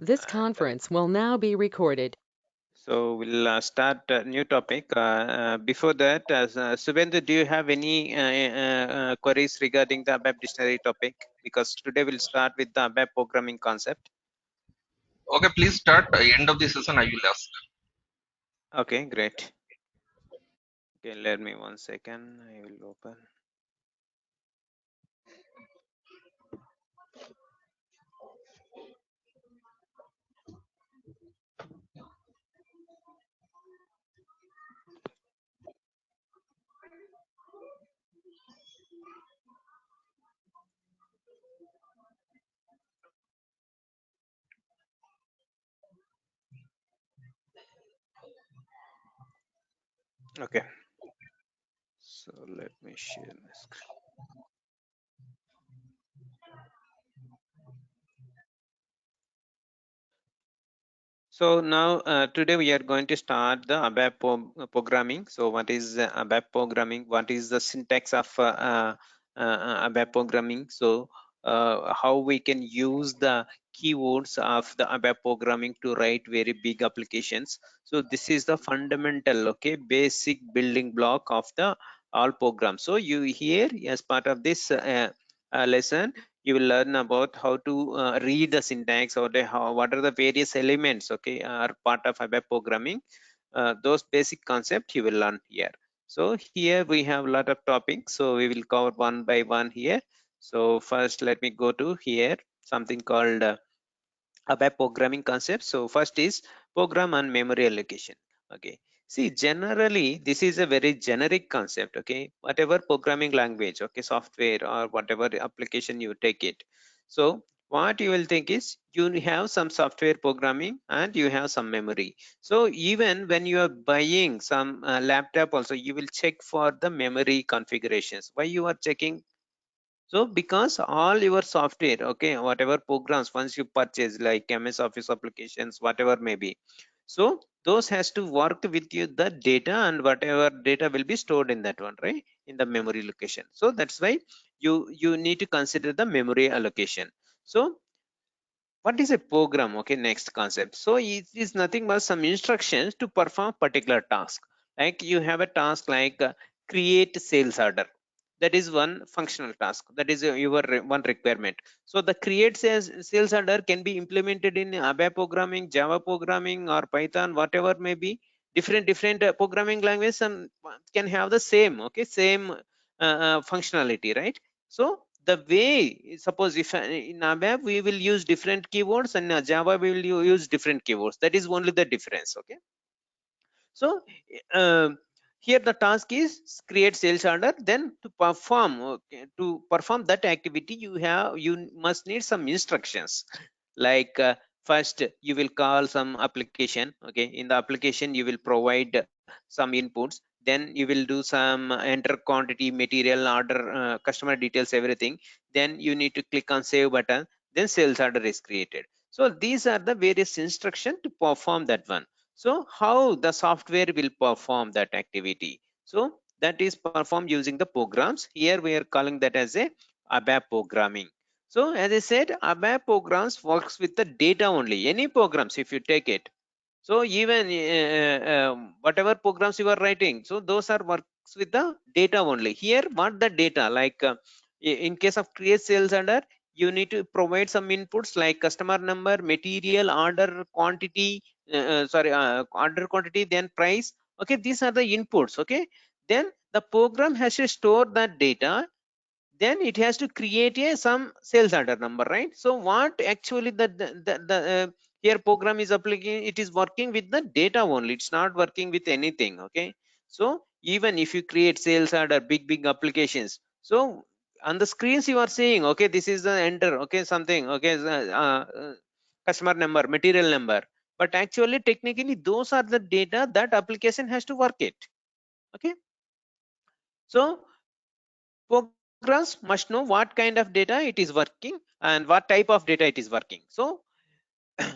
This conference will now be recorded. So we'll start a new topic. Before that, Subhendu, do you have any queries regarding the ABAP dictionary topic? Because today we'll start with the ABAP programming concept. Okay, please start. End of the session, I will ask. Okay, great. Okay, let me 1 second. I will open. Okay. So let me share my screen. So now today we are going to start the ABAP programming. So what is ABAP programming? What is the syntax of ABAP programming? So how we can use the keywords of the ABAP programming to write very big applications. So this is the fundamental, okay, basic building block of the all programs. So you here as part of this lesson, you will learn about how to read the syntax or what are the various elements, okay, are part of ABAP programming. Those basic concepts you will learn here. So here we have a lot of topics, so we will cover one by one here. So first let me go to here something called ABAP programming concepts. So first is program and memory allocation. Okay. See, generally, this is a very generic concept. Okay. Whatever programming language, okay, software or whatever application you take it. So what you will think is you have some software programming and you have some memory. So even when you are buying some laptop also, you will check for the memory configurations. Why you are checking? So because all your software, okay, whatever programs once you purchase like MS Office applications, whatever may be, so those has to work with you the data, and whatever data will be stored in that one, right, in the memory location. So that's why you need to consider the memory allocation. So what is a program? Okay, next concept. So it is nothing but some instructions to perform particular task. Like you have a task like create sales order. That is one functional task. That is your one requirement. So the create sales order can be implemented in ABAP programming, Java programming, or Python, whatever may be. Different programming languages some can have the same, okay, same functionality, right? So the way, suppose if in ABAP we will use different keywords and Java we will use different keywords. That is only the difference. Okay. So here the task is create sales order. Then to perform, okay, to perform that activity, you must need some instructions. Like first you will call some application. Okay, in the application you will provide some inputs. Then you will do some enter quantity, material, order, customer details, everything. Then you need to click on save button. Then sales order is created. So these are the various instructions to perform that one. So how the software will perform that activity? So that is performed using the programs. Here we are calling that as a ABAP programming. So as I said, ABAP programs works with the data only. Any programs, if you take it. So even whatever programs you are writing, so those are works with the data only. Here, what the data? Like in case of create sales order, you need to provide some inputs like customer number, material, order quantity, order quantity, then price. Okay, these are the inputs. Okay, then the program has to store that data. Then it has to create a some sales order number, right? So what actually the here program is applying, it is working with the data only. It's not working with anything. Okay, so even if you create sales order, big applications, so on the screens you are seeing, okay, this is the enter, okay, something, okay, customer number, material number, but actually technically those are the data that application has to work it. Okay, so programs must know what kind of data it is working and what type of data it is working. So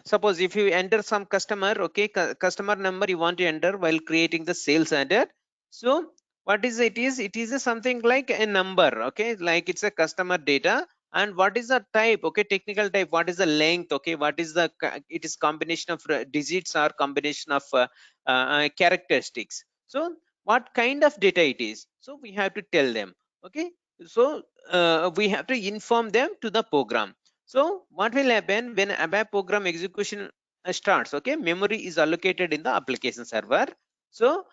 suppose if you enter some customer, okay, customer number you want to enter while creating the sales order. So what is it is a something like a number, okay, like it's a customer data, and what is the type, okay, technical type, what is the length, okay, what is the it is combination of digits or combination of characteristics. So what kind of data it is, so we have to tell them, okay. So we have to inform them to the program. So what will happen when ABAP program execution starts, okay, memory is allocated in the application server. So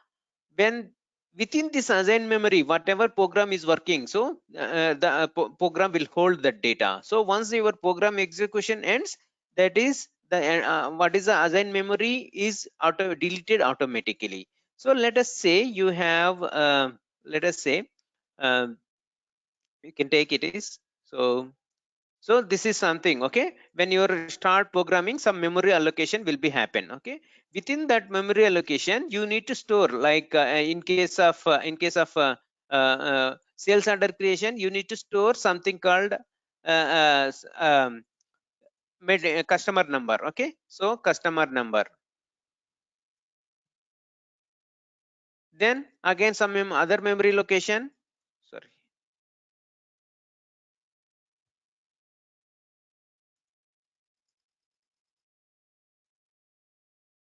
when within this assigned memory, whatever program is working, so the program will hold that data. So once your program execution ends, that is the what is the assigned memory is deleted automatically. So let us say you have let us say um, you can take it is so this is something, okay, when you start programming, some memory allocation will be happen, okay. Within that memory allocation, you need to store, like in case of sales order creation, you need to store something called customer number, okay. So customer number, then again some other memory location, sorry.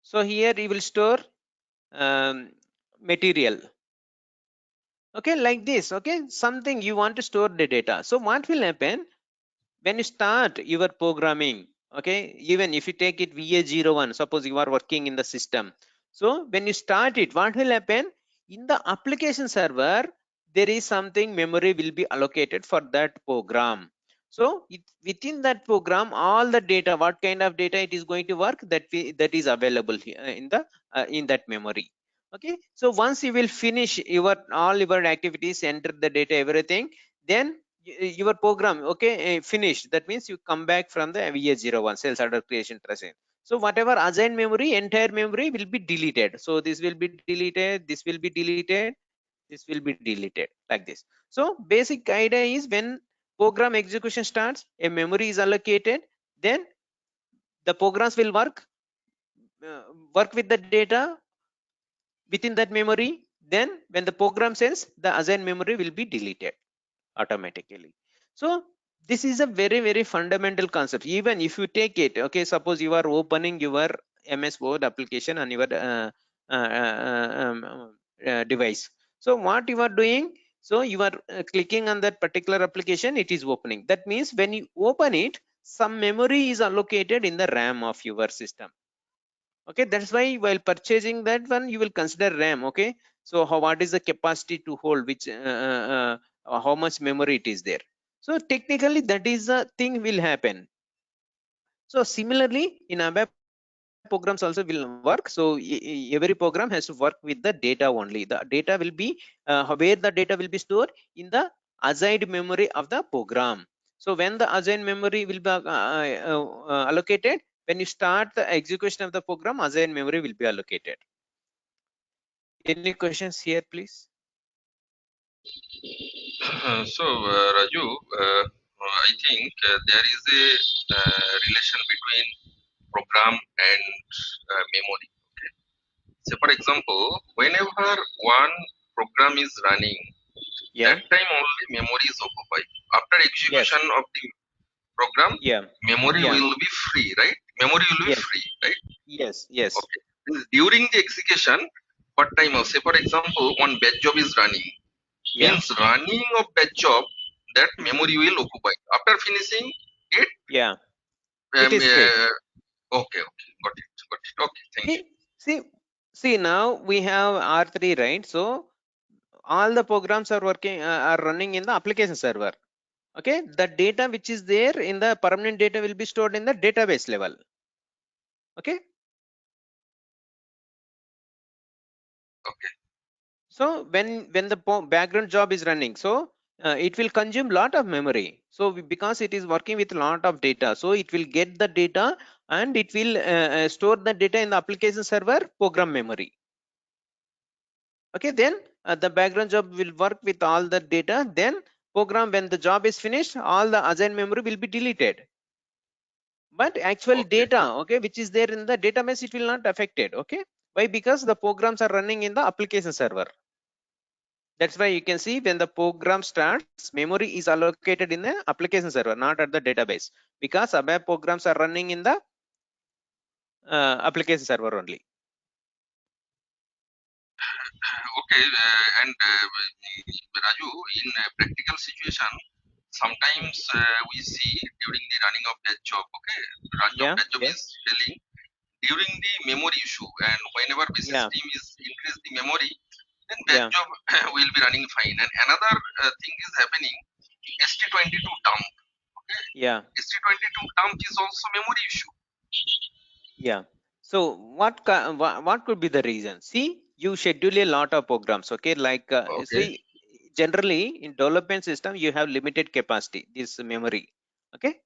So here you will store material, okay, like this, okay, something you want to store the data. So what will happen when you start your programming, okay, even if you take it VA01, suppose you are working in the system. So when you start it, what will happen in the application server, there is something memory will be allocated for that program. So within that program, all the data, what kind of data it is going to work, that is available here in that memory, okay. So once you will finish your all your activities, enter the data, everything, then your program, okay, finished. That means you come back from the VA01 sales order creation tracing. So whatever assigned memory, entire memory will be deleted. So this will be deleted, this will be deleted, this will be deleted, like this. So basic idea is when program execution starts, a memory is allocated, then the programs will work with the data within that memory. Then when the program ends, the assigned memory will be deleted automatically. So this is a very very fundamental concept. Even if you take it, okay, suppose you are opening your MS Word application on your device. So what you are doing, so you are clicking on that particular application, it is opening. That means when you open it, some memory is allocated in the RAM of your system, okay. That's why while purchasing that one, you will consider RAM, okay. So what is the capacity to hold, which how much memory it is there. So technically that is the thing will happen. So similarly in ABAP programs also will work. So every program has to work with the data only. The data will be where the data will be stored in the assigned memory of the program. So when the assigned memory will be allocated, when you start the execution of the program, assigned memory will be allocated. Any questions here, please? So, Raju, I think there is a relation between program and memory. Okay. So, for example, whenever one program is running, Yeah. that time only memory is occupied. After Yes. execution of the program, Yeah. memory Yeah. will be free, right? Memory will be Yes. free, right? Yes. Yes. Okay. During the execution, what time of, say for example, one batch job is running, Yeah. means running of batch job, that Mhm. memory will occupy. After finishing it, Yeah. It is free. okay, got it. Okay, thank you. See, now we have R3, right? So all the programs are working, are running in the application server. Okay, the data which is there in the permanent data will be stored in the database level. Okay. Okay. So when the background job is running, so it will consume lot of memory. So because it is working with lot of data, so it will get the data and it will store the data in the application server program memory. Okay, then the background job will work with all the data. Then program, when the job is finished, all the assigned memory will be deleted. But actual Okay. data, okay, which is there in the database, it will not affected. Okay, why? Because the programs are running in the application server. That's why you can see when the program starts, memory is allocated in the application server, not at the database, because ABAP programs are running in the application server only. Okay, and Raju, in a practical situation, sometimes we see during the running of that job, okay, run of Yeah, that job yes, is telling during the memory issue, and whenever business yeah, team is increase the memory, then that yeah, job will be running fine. And another thing is happening, ST22 dump. Okay, yeah, ST22 dump is also memory issue. yeah. So what could be the reason? See, you schedule a lot of programs, okay? Like Okay, see, generally in development system you have limited capacity, this memory, okay?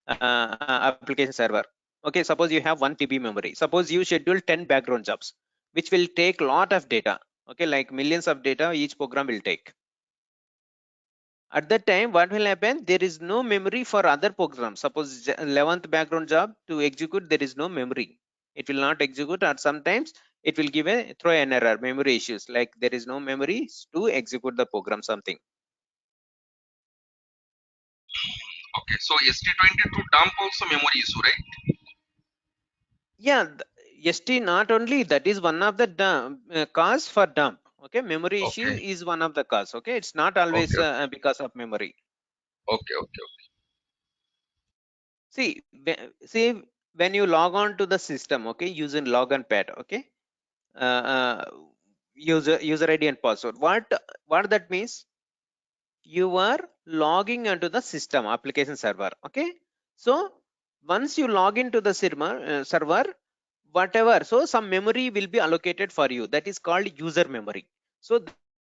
Application server. Okay, suppose you have 1 TB memory. Suppose you schedule 10 background jobs, which will take lot of data. Okay, like millions of data each program will take. At that time, what will happen? There is no memory for other programs. Suppose 11th background job to execute, there is no memory. It will not execute, or sometimes it will give a throw an error, memory issues, like there is no memory to execute the program, something. okay. So ST22 dump also memory issue, right? Yeah, ST not only that is one of the cause for dump. Okay, memory issue Okay, is one of the cause. Okay, it's not always okay, because of memory. okay, okay, See, see, when you log on to the system, okay, using login pad, okay, uh, user ID and password. What that means? You are logging into the system application server. Okay, so once you log into the server, whatever, so some memory will be allocated for you, that is called user memory. So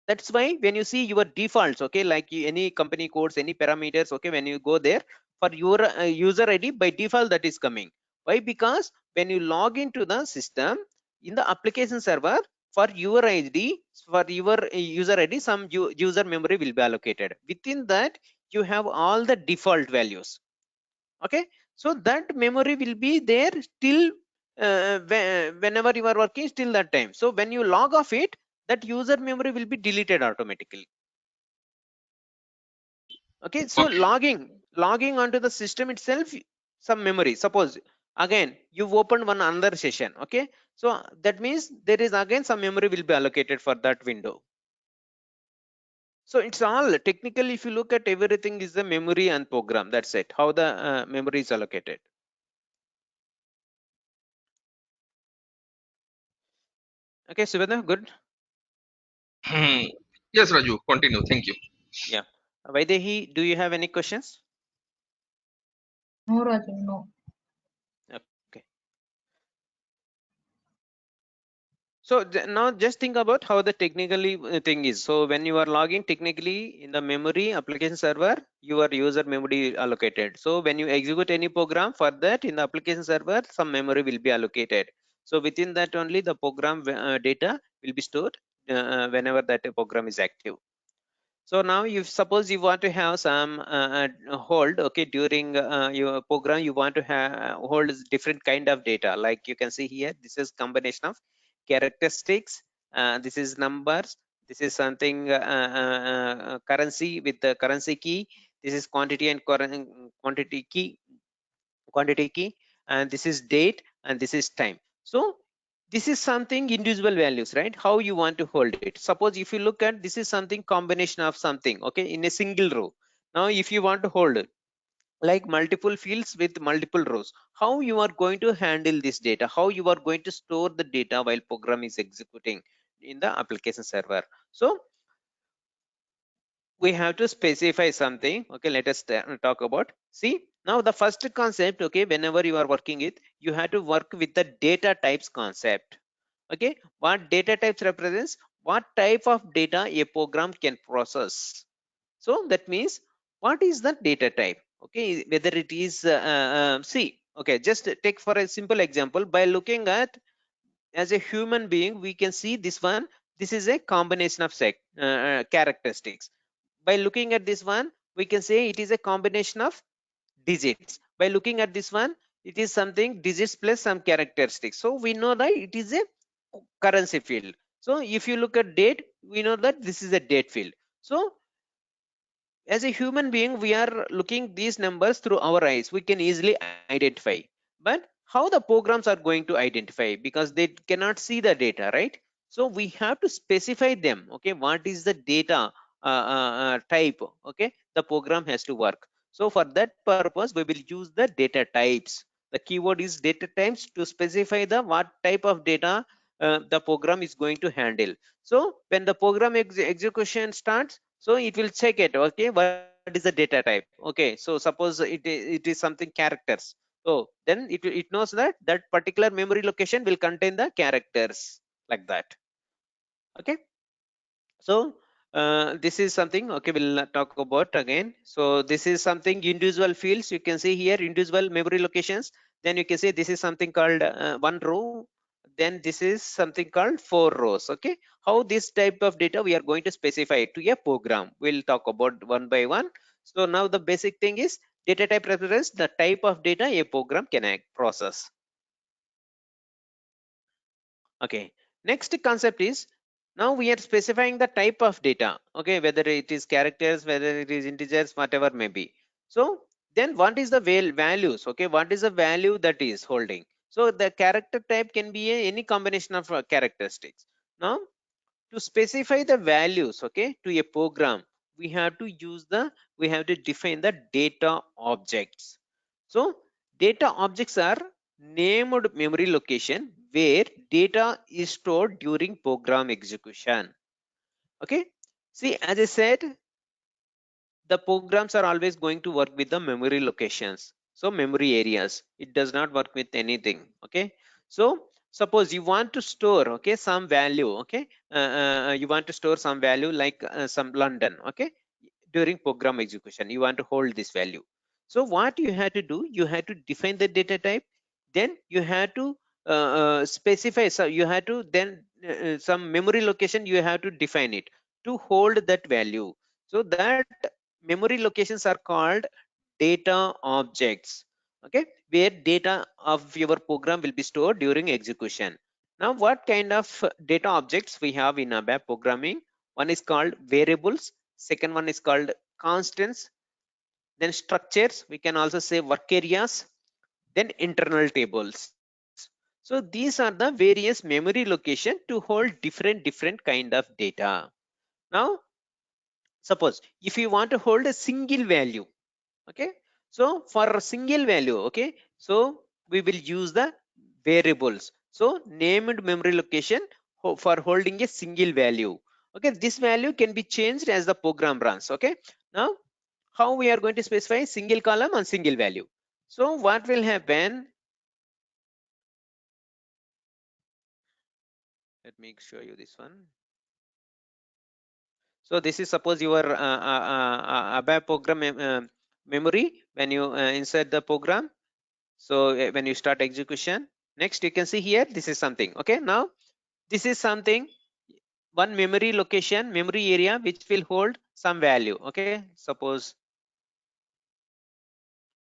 that's why when you see your defaults, okay, like any company codes, any parameters, okay, when you go there for your user ID, by default that is coming. Why? Because when you log into the system in the application server, for your ID, for your user ID, some user memory will be allocated. Within that you have all the default values. Okay, so that memory will be there till whenever you are working, till that time. So when you log off it, that user memory will be deleted automatically. Okay, so okay. logging onto the system itself, some memory. Suppose again you opened one another session, okay, so that means there is again some memory will be allocated for that window. So it's all technically, if you look at everything, is the memory and program. That's it, how the memory is allocated. Okay, Subhadra, good. Hmm. Yes, Raju, continue. Thank you. Yeah. Vaidehi, do you have any questions? No, Raju, no. Okay. So now just think about how the technically thing is. So when you are logging technically in the memory application server, your user memory allocated. So when you execute any program, for that in the application server, some memory will be allocated. So within that only the program data will be stored whenever that program is active. So now if suppose you want to have some hold, okay, during your program, you want to have hold different kind of data, like you can see here, this is combination of characteristics, this is numbers, this is something currency with the currency key, this is quantity and quantity key, and this is date, and this is time. So this is something individual values, right? How you want to hold it. Suppose if you look at, this is something combination of something, okay, in a single row. Now if you want to hold it like multiple fields with multiple rows, how you are going to handle this data, how you are going to store the data while program is executing in the application server. So we have to specify something. Okay, let us talk about. See, now the first concept, okay, whenever you are working it, you have to work with the data types concept. Okay, what data types represents what type of data a program can process. So that means what is the data type, okay, whether it is see, okay, just take for a simple example. By looking at, as a human being, we can see this one, this is a combination of characteristics. By looking at this one, we can say it is a combination of digits. By looking at this one, it is something digits plus some characteristics. So we know that it is a currency field. So if you look at date, we know that this is a date field. So as a human being, we are looking these numbers through our eyes. We can easily identify. But how the programs are going to identify, because they cannot see the data, right? So we have to specify them. Okay, what is the data type? Okay, the program has to work. So for that purpose, we will use the data types. The keyword is data types to specify the what type of data the program is going to handle. So when the program execution starts, so it will check it. Okay, what is the data type? Okay, so suppose it is something characters. So then it knows that that particular memory location will contain the characters, like that. Okay, so this is something, okay, we'll talk about again. So this is something individual fields. You can see here individual memory locations. Then you can see this is something called one row. Then this is something called 4 rows. Okay, how this type of data we are going to specify to a program, we'll talk about one by one. So now the basic thing is data type represents the type of data a program can process. Okay, next concept is, now we are specifying the type of data. Okay, whether it is characters, whether it is integers, whatever may be. So then what is the values? Okay, what is the value that is holding? So the character type can be any combination of characteristics. Now to specify the values, okay, to a program, we have to define the data objects. So data objects are named memory location where data is stored during program execution. Okay, see, as I said, the programs are always going to work with the memory locations, so memory areas. It does not work with anything. Okay, so suppose you want to store, okay, some value. Okay, you want to store some value like some London. Okay, during program execution you want to hold this value. So what you have to do, you have to define the data type. Then you have to specify, so you have to then some memory location you have to define it to hold that value. So that memory locations are called data objects. Okay, where data of your program will be stored during execution. Now what kind of data objects we have in ABAP programming? One is called variables, second one is called constants, then structures, we can also say work areas, then internal tables. So these are the various memory location to hold different kind of data. Now suppose if you want to hold a single value, okay, so for a single value, okay, so we will use the variables. So named memory location for holding a single value. Okay, this value can be changed as the program runs. Okay, now how we are going to specify single column and single value? So what will happen, let me show you this one. So this is suppose your ABAP program memory when you insert the program. So when you start execution, next you can see here this is something. Okay, now this is something, one memory location, memory area which will hold some value. Okay, suppose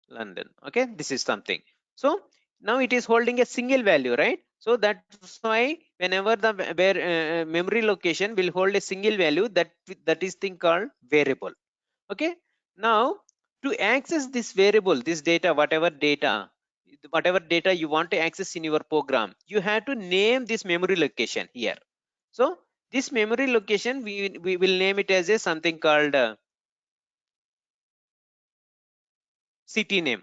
London. Okay, this is something. So now it is holding a single value, right? So that's why whenever the memory location will hold a single value, that is thing called variable. Okay, now to access this variable, this data, whatever data you want to access in your program, you have to name this memory location here. So this memory location we will name it as a something called city name.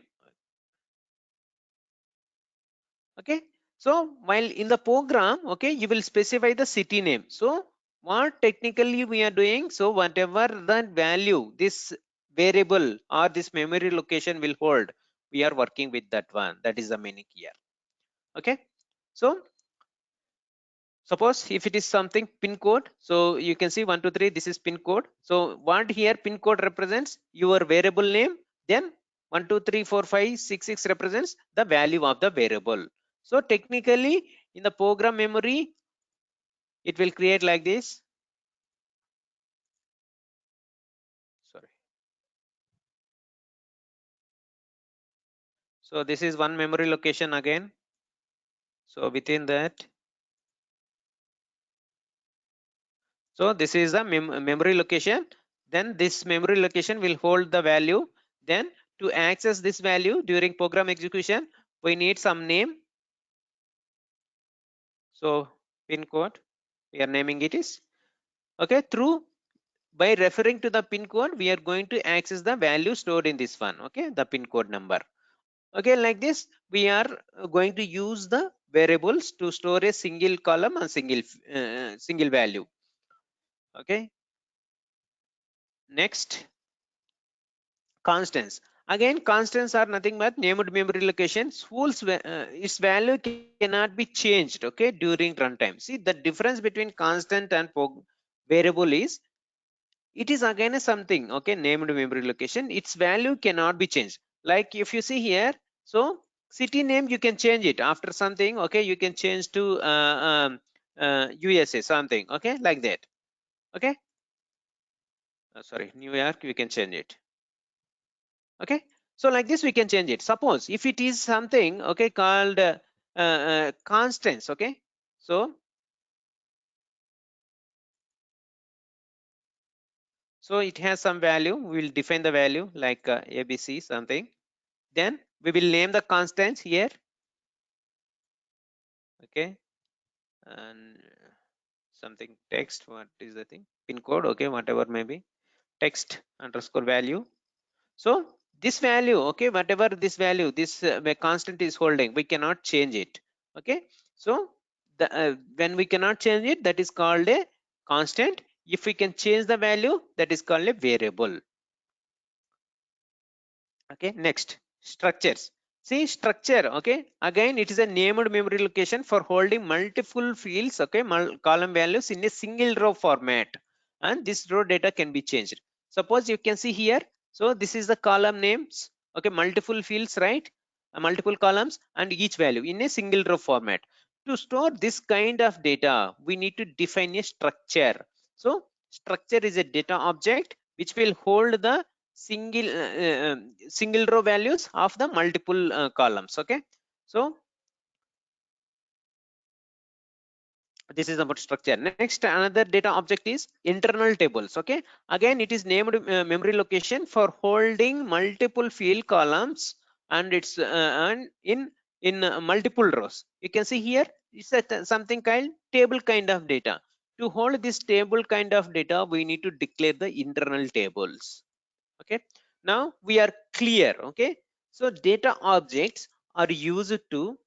Okay, so while in the program, okay, you will specify the city name. So what technically we are doing, so whatever the value this variable or this memory location will hold, we are working with that one. That is the meaning here. Okay, so suppose if it is something pin code, so you can see 123, this is pin code. So what here pin code represents your variable name, then 1234566 represents the value of the variable. So technically in the program memory it will create like this. Sorry, so this is one memory location again. So within that So this is the memory location. Then this memory location will hold the value. Then to access this value during program execution, we need some name. So pin code, we are naming it is, okay, through by referring to the pin code, we are going to access the value stored in this one, okay, the pin code number. Okay, like this, we are going to use the variables to store a single column and single value. Okay. Next, constants. Again, constants are nothing but named memory locations whose its value cannot be changed, okay, during runtime. See, the difference between constant and variable is, it is again a something, okay, named memory location. Its value cannot be changed. Like if you see here, so city name you can change it after something, okay, you can change to USA something, okay, like that, okay. Sorry, New York, we can change it, okay. So like this we can change it. Suppose if it is something, okay, called constants, okay, so it has some value. We will define the value like ABC something. Then we will name the constants here, okay, and something text, what is the thing, pin code, okay, whatever maybe, text underscore value. So this value, okay, whatever this value, this constant is holding, we cannot change it, okay. So the when we cannot change it, that is called a constant. If we can change the value, that is called a variable. Okay, next, structures. See, structure, okay, again it is a named memory location for holding multiple fields, okay, column values in a single row format, and this row data can be changed. Suppose you can see here, so this is the column names, okay, multiple fields, right, multiple columns and each value in a single row format. To store this kind of data, we need to define a structure. So structure is a data object which will hold the single row values of the multiple columns, okay. So this is about structure. Next, another data object is internal tables, okay. Again it is named memory location for holding multiple field columns, and it's and in multiple rows. You can see here it's a something called table kind of data. To hold this table kind of data, we need to declare the internal tables. Okay, now we are clear, okay. So data objects are used to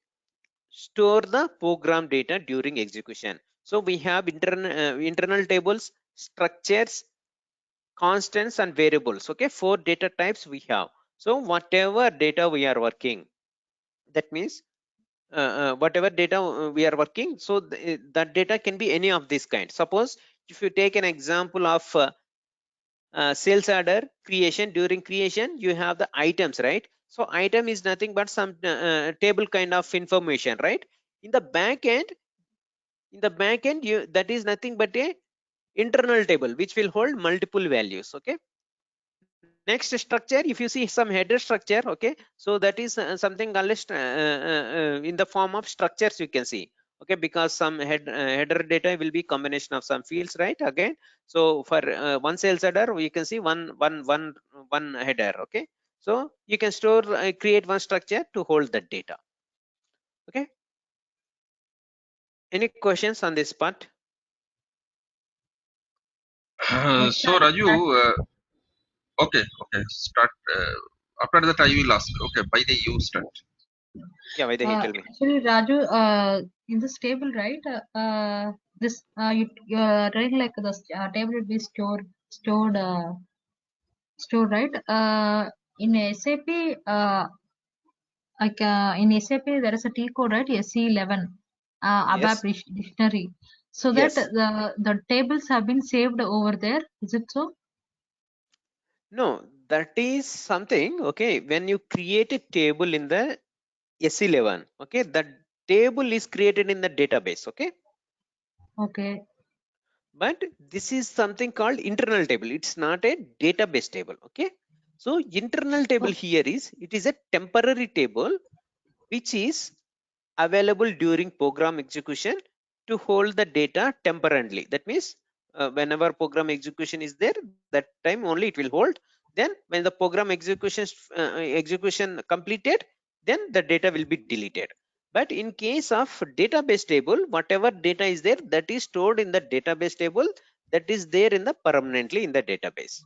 store the program data during execution. So we have internal tables, structures, constants and variables, okay, 4 data types we have. So whatever data we are working, that means whatever data we are working, so that data can be any of these kinds. Suppose if you take an example of sales order creation, during creation you have the items, right. So item is nothing but some table kind of information, right. In the back end, you, that is nothing but a internal table which will hold multiple values, okay. Next, structure, if you see some header structure, okay, so that is something called in the form of structures, you can see, okay, because some header data will be combination of some fields, right. Again, so for one sales header we can see one header, okay. So you can store create one structure to hold that data, okay. Any questions on this part? So Raju, okay, start. After that, I will ask. Okay, by the you start. Yeah, Vaidehi, tell me. Actually, Raju, in this table, right? This you are writing like the table will be stored, right? In SAP, like in SAP, there is a T code, right? SC11, Yes. ABAP dictionary. So that Yes. the tables have been saved over there. Is it so? No, that is something, okay, when you create a table in the S11, okay, that table is created in the database, okay, Okay. but this is something called internal table. It's not a database table, okay. So internal table here is, it is a temporary table which is available during program execution to hold the data temporarily. That means whenever program execution is there, that time only it will hold. Then when the program execution completed, then the data will be deleted. But in case of database table, whatever data is there, that is stored in the database table, that is there in the permanently in the database.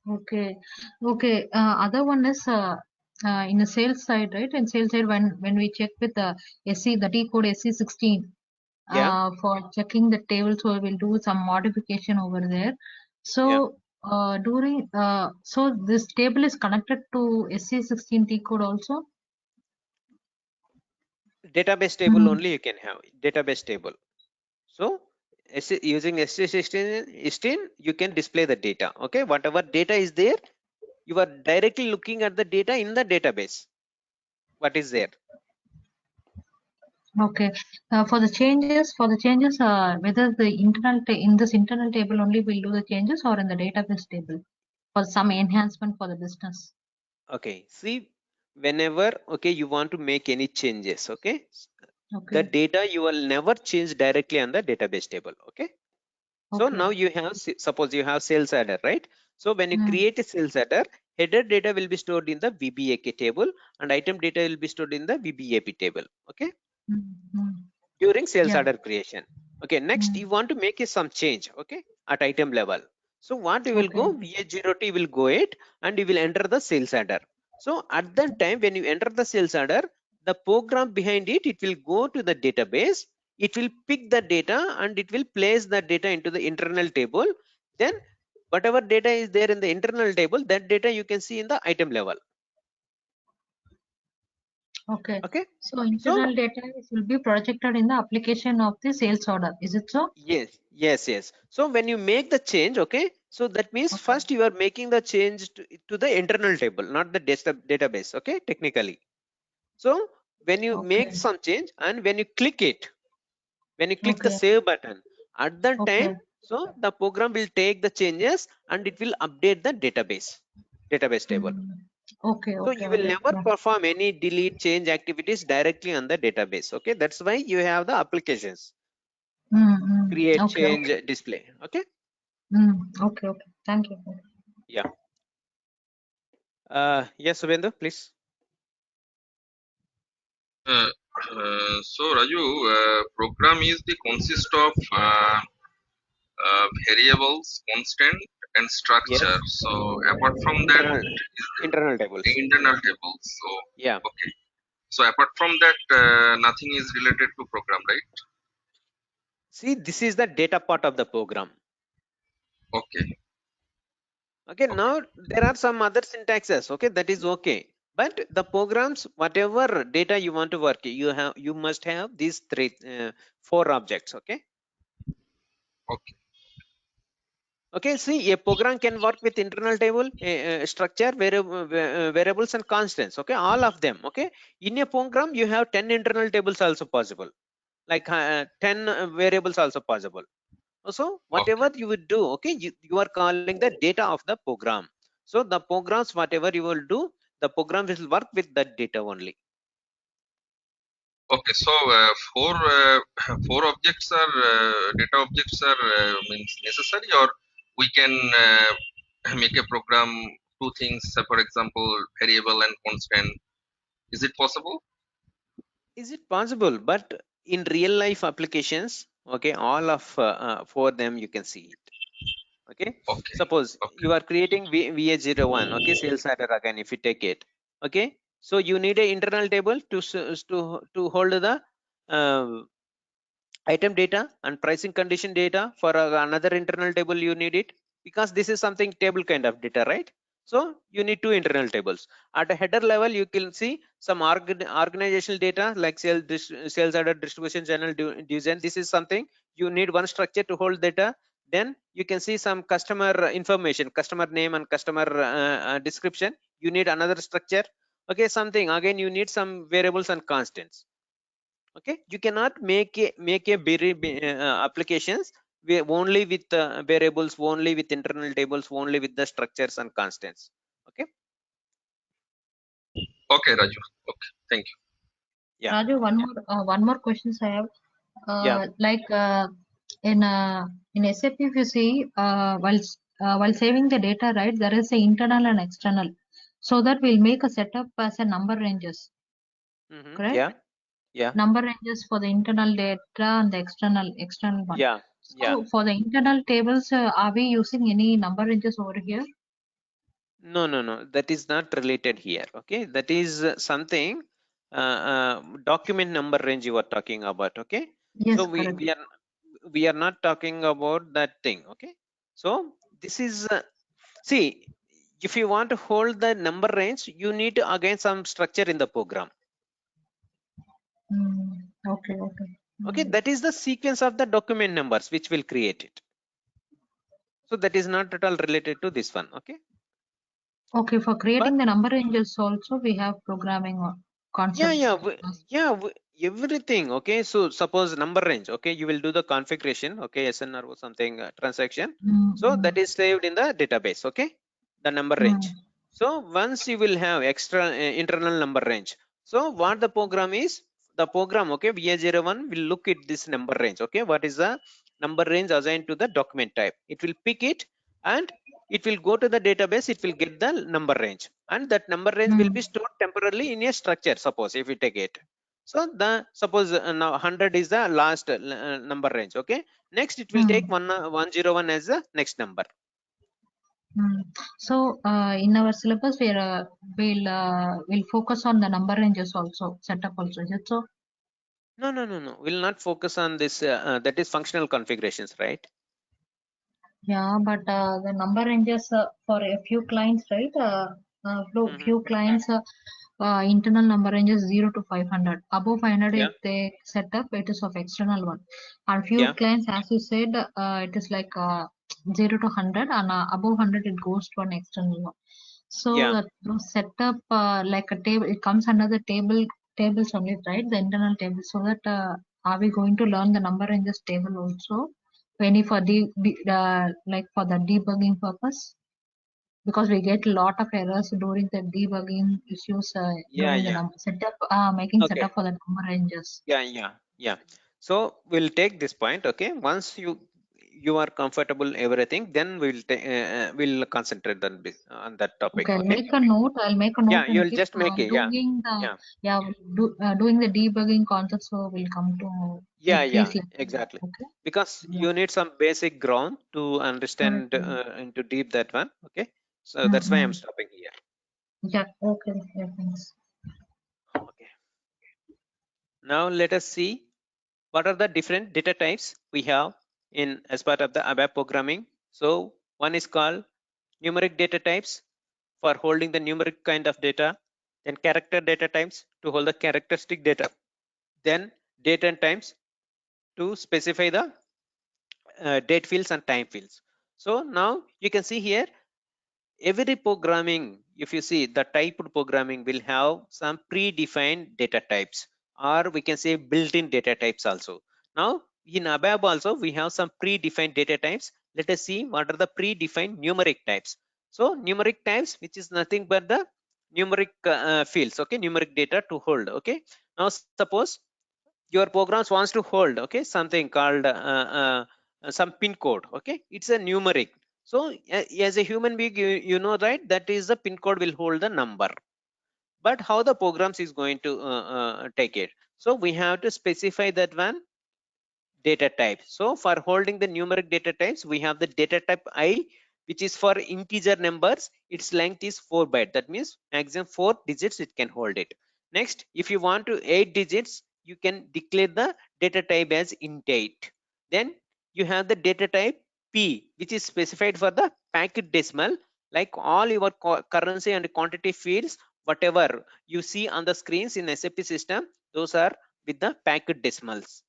Okay. Okay. Other one is in the sales side, right? In sales side, when we check with the SC, the T code SC16, Yeah. for checking the table, so we'll do some modification over there. So so this table is connected to SC16 T code also. Database table only you can have database table. So using SC16 you can display the data. Okay, whatever data is there, you are directly looking at the data in the database. What is there? Okay. For the changes, whether the in this internal table only we'll do the changes or in the database table for some enhancement for the business. Okay, see, whenever you want to make any changes, the Okay. data you will never change directly on the database table. Okay. So Okay. now you have, suppose you have sales adder, right? So when you create a sales adder, header data will be stored in the VBAK table and item data will be stored in the VBAP table. Okay. During sales order creation. Okay. Next, you want to make some change. Okay. At item level. So what you will go, VH0T will go it and you will enter the sales order. So at that time, when you enter the sales order, the program behind it, it will go to the database. It will pick the data and it will place the data into the internal table. Then whatever data is there in the internal table, that data you can see in the item level. Okay. Okay. So internal data will be projected in the application of the sales order. Is it so? Yes. So when you make the change, okay, so that means first you are making the change to the internal table, not the database. Okay, technically. So when you make some change and when you click it, when you click the save button, at that time, so the program will take the changes and it will update the database table. Okay. So you will never perform any delete change activities directly on the database. Okay, that's why you have the applications. Create, change, display. Okay. Okay. Thank you. Yeah. Yes, Subhendu, please. So Raju, program is the consist of variables, constant, and structure. Yes. So apart from that, internal tables. Internal tables. So yeah. Okay. So apart from that, nothing is related to program, right? See, this is the data part of the program. Okay. Okay. Now there are some other syntaxes. Okay, that is okay. But the programs, whatever data you want to work, you must have these four objects. Okay. Okay. Okay, see, a program can work with internal table, structure, variables and constants. Okay, all of them. Okay, in a program you have 10 internal tables also possible, like 10 variables also possible. So whatever you would do, okay, you are calling the data of the program. So the programs, whatever you will do, the program will work with that data only. Okay, so four objects are data objects are means necessary, or we can make a program two things. For example, variable and constant. Is it possible? Is it possible? But in real life applications, okay, all of for them you can see it. Okay. Suppose you are creating VH01. Okay, sales order again. If you take it, okay, so you need an internal table to hold the item data and pricing condition data. For another internal table you need it, because this is something table kind of data, right? So you need two internal tables. At a header level, you can see some organizational data like sales order, distribution channel, design. This is something you need one structure to hold data. Then you can see some customer information, customer name and customer description. You need another structure. Okay, something again you need some variables and constants. Okay, you cannot make applications only with variables, only with internal tables, only with the structures and constants. Okay. Okay, Raju. Okay, thank you. Yeah. Raju, one more questions I have. Yeah. Like in SAP, if you see, while saving the data, right, there is a internal and external. So that we'll make a setup as a number ranges, correct? Yeah, yeah, Number ranges for the internal data and the external one. yeah, So yeah. for the internal tables, are we using any number ranges over here? No, no, no. That is not related here. Okay, that is something document number range you are talking about. Okay, Yes, so correct. we are not talking about that thing. Okay, so this is see, if you want to hold the number range, you need to again some structure in the program. Okay, okay. Okay, that is the sequence of the document numbers which will create it. So that is not at all related to this one. Okay. Okay, for creating the number ranges also we have programming or concepts. Everything. Okay, so suppose number range. Okay, you will do the configuration. Okay, SNR or something transaction. So that is saved in the database. Okay, the number range. So once you will have extra internal number range. So what the program is, the program, okay, VA01 will look at this number range. Okay, what is the number range assigned to the document type? It will pick it and it will go to the database, it will get the number range, and that number range will be stored temporarily in a structure. Suppose if we take it, so the suppose now 100 is the last number range. Okay, next it will take 101 as the next number. So in our syllabus we'll focus on the number ranges also, setup also, is it so? No, we'll not focus on this. That is functional configurations, right? Yeah, but the number ranges for a few clients, right? Few clients, internal number ranges 0 to 500. Above 500, if they set up, it is of external one. And few clients, as you said, it is like 0 to 100, and above 100, it goes to an external one. So those setup like a table, it comes under the tables only, right? The internal table. So that are we going to learn the number ranges table also? Any for like for the debugging purpose, because we get a lot of errors during the debugging issues during the number setup, making setup for the number ranges. Yeah. So we'll take this point. Okay, once you are comfortable everything, then we'll concentrate on that topic. Okay, I'll Okay, make a note. yeah, And you'll keep just make it. doing the debugging concept. So we'll come to Exactly. Okay. Because you need some basic ground to understand into deep that one. Okay, so that's why I'm stopping here. Yeah. Okay. Yeah, thanks. Okay. Now let us see what are the different data types we have in as part of the ABAP programming. So one is called numeric data types for holding the numeric kind of data, then character data types to hold the characteristic data, then date and times to specify the date fields and time fields. So now you can see here every programming, if you see the typed programming will have some predefined data types, or we can say built-in data types also. Now in ABAP also we have some predefined data types. Let us see what are the predefined numeric types. So numeric types, which is nothing but the numeric fields, okay, numeric data to hold. Okay, now suppose your programs wants to hold, okay, something called some pin code. Okay, it's a numeric. So as a human being, you know, right, that is the pin code will hold the number, but how the programs is going to take it. So we have to specify that one data type. So for holding the numeric data types, we have the data type I, which is for integer numbers. Its length is 4 byte. That means maximum 4 digits it can hold it. Next, if you want to 8 digits, you can declare the data type as int 8. Then you have the data type P, which is specified for the packet decimal. Like all your currency and quantity fields, whatever you see on the screens in SAP system, those are with the packet decimals.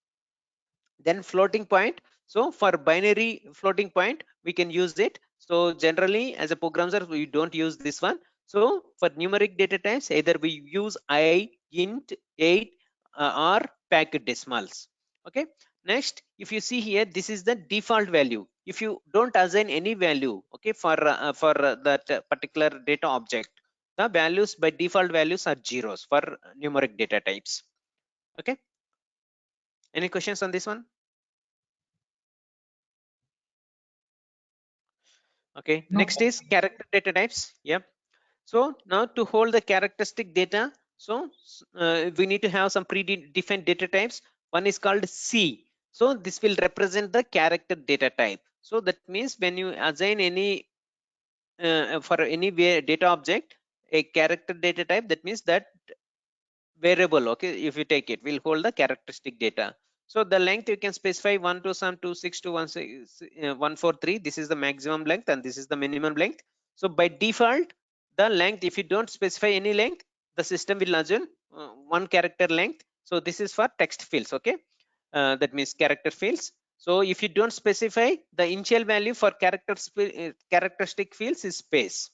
Then floating point. So for binary floating point, we can use it. So generally as a programmer, we don't use this one. So for numeric data types, either we use I, int, 8 or packet decimals. Okay. Next, if you see here, this is the default value. If you don't assign any value, okay, for that particular data object, the values by default values are zeros for numeric data types. Okay. Any questions on this one? Okay, No. next is character data types. Yep. So now to hold the characteristic data, so we need to have some predefined data types. One is called C. So this will represent the character data type. So that means when you assign any for any data object a character data type, that means that variable, okay, if you take it, will hold the characteristic data. So the length you can specify 1 to some 26 to 143. This is the maximum length and this is the minimum length. So by default, the length, if you don't specify any length, the system will assume one character length. So this is for text fields, okay, that means character fields. So if you don't specify, the initial value for characteristic fields is space.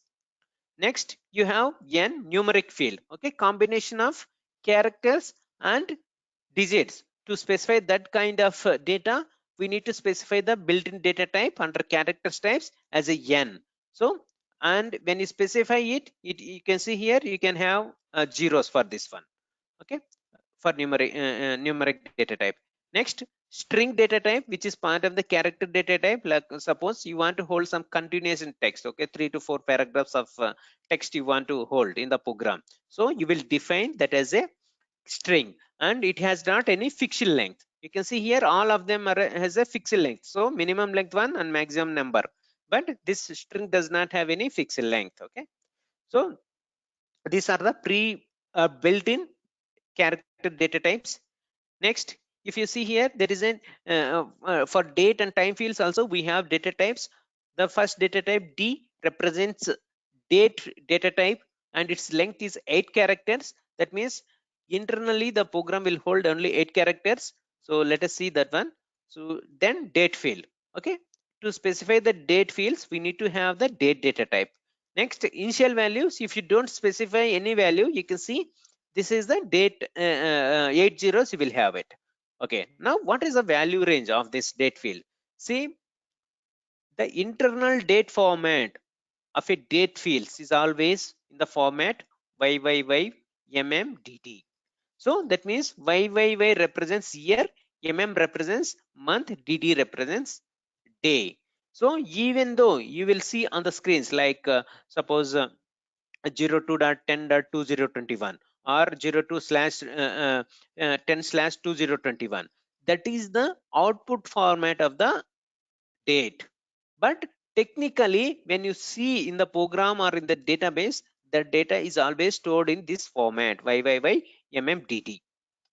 Next, you have n numeric field, okay, combination of characters and digits. To specify that kind of data, we need to specify the built-in data type under characters types as a n. So, and when you specify it, you can see here you can have zeros for this one, okay, for numeric data type. Next, string data type, which is part of the character data type. Like suppose you want to hold some continuous in text, okay, 3 to 4 paragraphs of text you want to hold in the program. So you will define that as a string, and it has not any fixed length. You can see here all of them has a fixed length. So minimum length 1 and maximum number, but this string does not have any fixed length. Okay, so these are the built-in character data types. Next, if you see here, there is an for date and time fields also we have data types. The first data type D represents date data type and its length is 8 characters. That means internally the program will hold only 8 characters. So let us see that one. So then date field. Okay, to specify the date fields, we need to have the date data type. Next, initial values. If you don't specify any value, you can see this is the date 8 zeros, you will have it. Okay, now what is the value range of this date field? See, the internal date format of a date fields is always in the format YYY So that means YYY represents year, represents month, DD represents day. So even though you will see on the screens like suppose 02.10.2021 or 02/10/2021, that is the output format of the date. But technically when you see in the program or in the database, the data is always stored in this format YYY.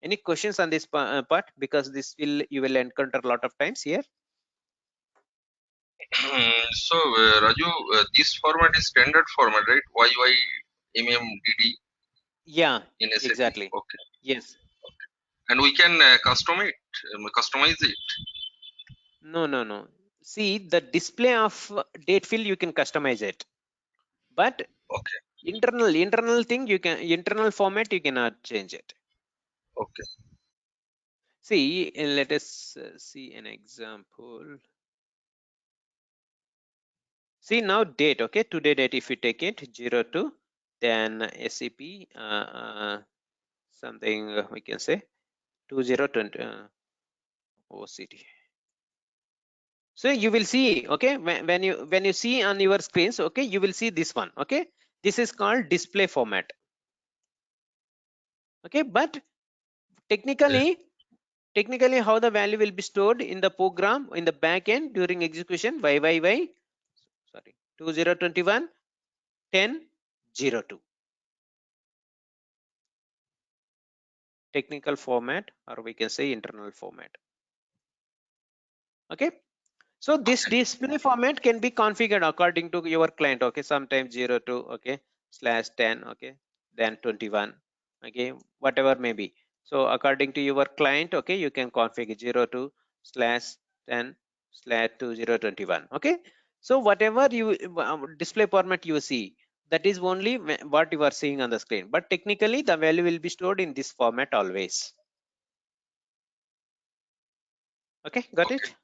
Any questions on this part? Because this will you will encounter a lot of times here. So Raju, this format is standard format, right? YYMMDD Yeah, in SAP. exactly. Okay. Yes. And we can customize it. No. See, the display of date field you can customize it, but Okay. internal thing you can internal format you cannot change it. Okay. See, let us see an example. See now date, okay, today date. If you take it 02, then SAP something we can say 2020 OCT. So you will see, okay, when you see on your screens, okay, you will see this one, okay, this is called display format. Okay, but technically how the value will be stored in the program in the back end during execution YYY, sorry, 2021/10/02 technical format, or we can say internal format. Okay, so this display format can be configured according to your client. Okay, sometimes 02, okay, /10, okay, then 21, okay, whatever may be. So according to your client, okay, you can configure 02/10/2021. Okay, so whatever you display format you see, that is only what you are seeing on the screen, but technically the value will be stored in this format always. Okay, got it?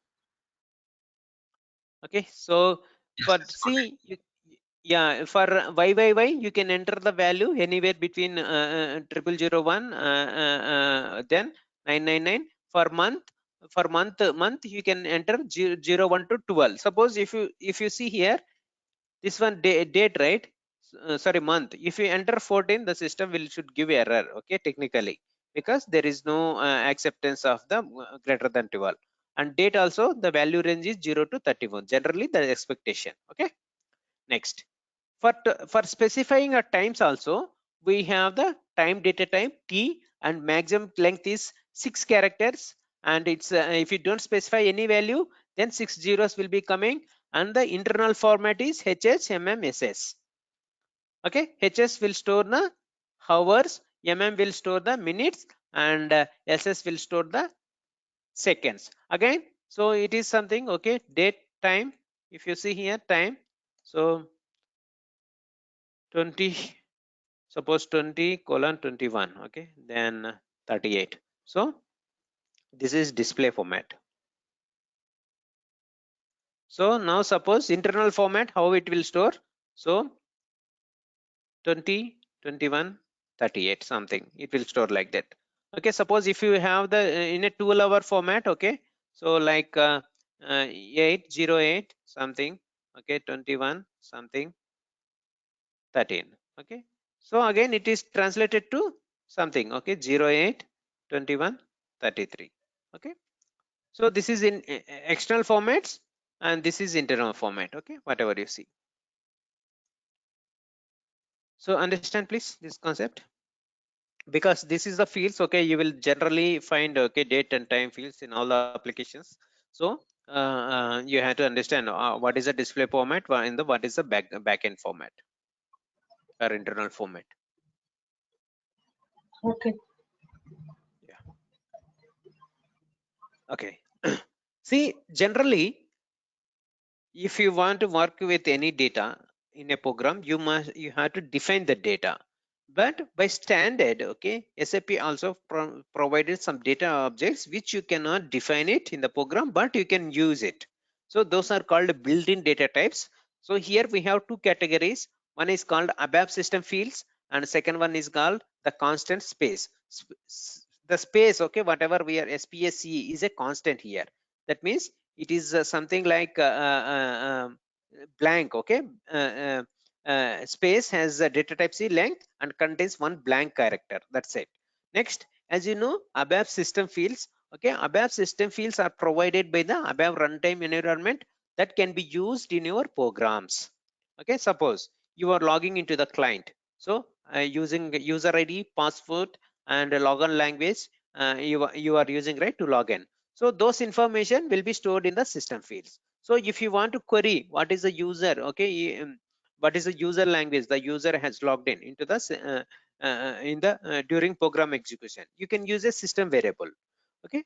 Okay, so for C, yeah, for YYY you can enter the value anywhere between 0001 then 999. For month you can enter 01 to 12. Suppose if you see here, this one date, right? Sorry, month. If you enter 14, the system should give error, okay, technically, because there is no acceptance of the greater than 12. And date also, the value range is 0 to 31, generally the expectation. Okay, next, for specifying a times also, we have the time data type T, and maximum length is 6 characters, and it's if you don't specify any value, then 6 zeros will be coming, and the internal format is HH, MM, SS. Okay, HS will store the hours, MM will store the minutes, and SS will store the seconds. Again, so it is something, okay, date, time. If you see here, time, so 20, suppose 20:21, okay, then 38. So this is display format. So now suppose internal format, how it will store? So 20, 21, 38, something, it will store like that. Okay, suppose if you have the in a 12-hour format, okay, so like 808 something, okay, 21 something, 13. Okay, so again it is translated to something, okay, 08 21 33. Okay, so this is in external formats, and this is internal format. Okay, whatever you see. So understand please this concept, because this is the fields, okay, you will generally find, okay, date and time fields in all the applications. So you have to understand what is the display format and what is the backend format or internal format. Okay. Yeah. Okay. See, generally, if you want to work with any data in a program, you have to define the data. But by standard, okay, SAP also provided some data objects which you cannot define it in the program, but you can use it. So those are called built-in data types. So here we have two categories. One is called ABAP system fields, and second one is called the constant space. The space, okay, whatever we are SPSE is a constant here. That means it is something like blank, okay. Space has a data type C length and contains one blank character. That's it. Next, as you know, ABAP system fields. Okay, ABAP system fields are provided by the ABAP runtime environment that can be used in your programs. Okay, suppose you are logging into the client. So using user ID, password, and login language, you are using, right, to log in. So those information will be stored in the system fields. So if you want to query what is the user, okay, what is the user language the user has logged into the during program execution, you can use a system variable. Okay,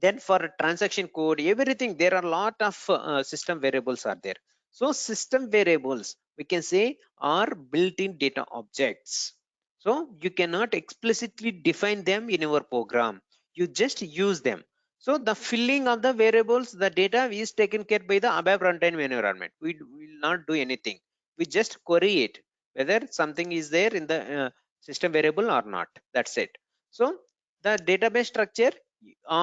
then for transaction code, everything, there are a lot of system variables are there. So system variables, we can say, are built-in data objects. So you cannot explicitly define them in your program, you just use them. So the filling of the variables, the data is taken care by the ABAP runtime environment. We will not do anything, we just query it whether something is there in the system variable or not. That's it. So the database structure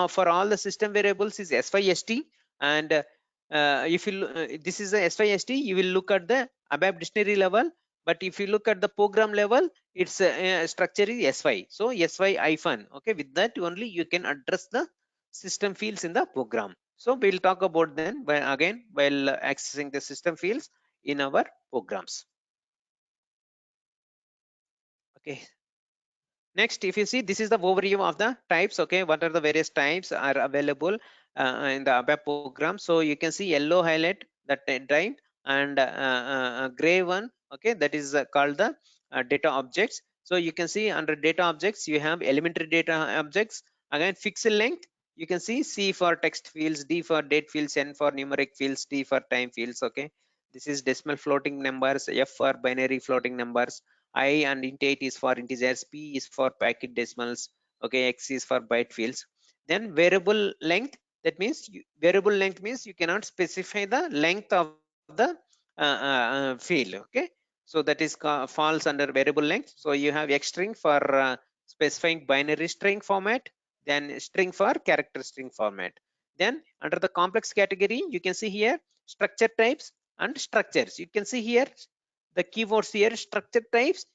for all the system variables is SYST, and if you this is a SYST, you will look at the ABAP dictionary level, but if you look at the program level, its structure is SY. So SY hyphen, okay, with that only you can address the system fields in the program. So we'll talk about then again while accessing the system fields in our programs. Okay, next, if you see, this is the overview of the types. Okay, what are the various types are available in the ABAP program. So you can see yellow highlight that type, and gray one, okay, that is called the data objects. So you can see under data objects you have elementary data objects. Again, fixed length, you can see C for text fields, D for date fields, N for numeric fields, T for time fields. Okay, this is decimal floating numbers, F for binary floating numbers, I and int 8 is for integers, P is for packet decimals, okay, X is for byte fields. Then variable length, that means variable length means you cannot specify the length of the field. Okay, so that is falls under variable length. So you have X string for specifying binary string format, then string for character string format. Then under the complex category, you can see here structure types. and structures. You can see here the keywords here, structure types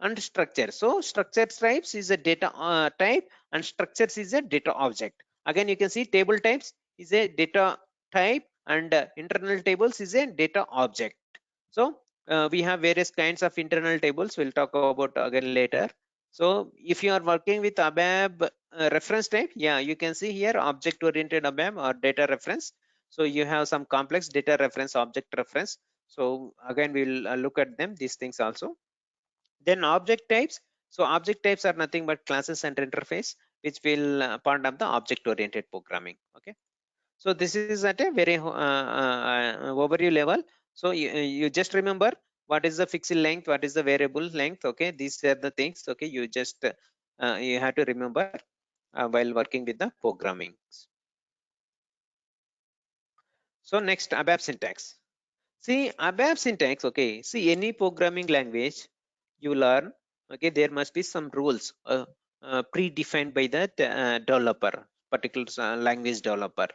and structure. So structure types is a data type and structures is a data object. Again, you can see table types is a data type and internal tables is a data object. So we have various kinds of internal tables. We'll talk about again later. So if you are working with ABAP reference type, yeah, you can see here object oriented ABAP or data reference. So you have some complex data reference, object reference. So again, we'll look at them, these things also. Then object types. So object types are nothing but classes and interface, which will part of the object oriented programming. Okay. So this is at a very overview level. So you just remember what is the fixed length, what is the variable length. Okay, these are the things. Okay, you just you have to remember while working with the programming. So next, ABAP syntax. See, ABAP syntax. Okay, see any programming language you learn. Okay, there must be some rules predefined by the developer, particular language developer.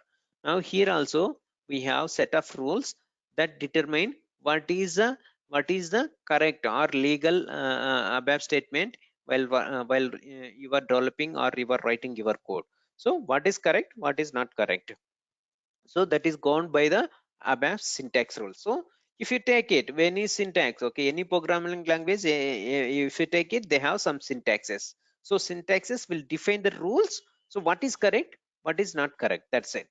Now here also we have set of rules that determine what is the correct or legal ABAP statement while you are developing or you are writing your code. So what is correct, what is not correct. So that is governed by the ABAP syntax rule. So if you take it, any syntax, okay, any programming language, if you take it, they have some syntaxes. So syntaxes will define the rules. So what is correct, what is not correct, that's it.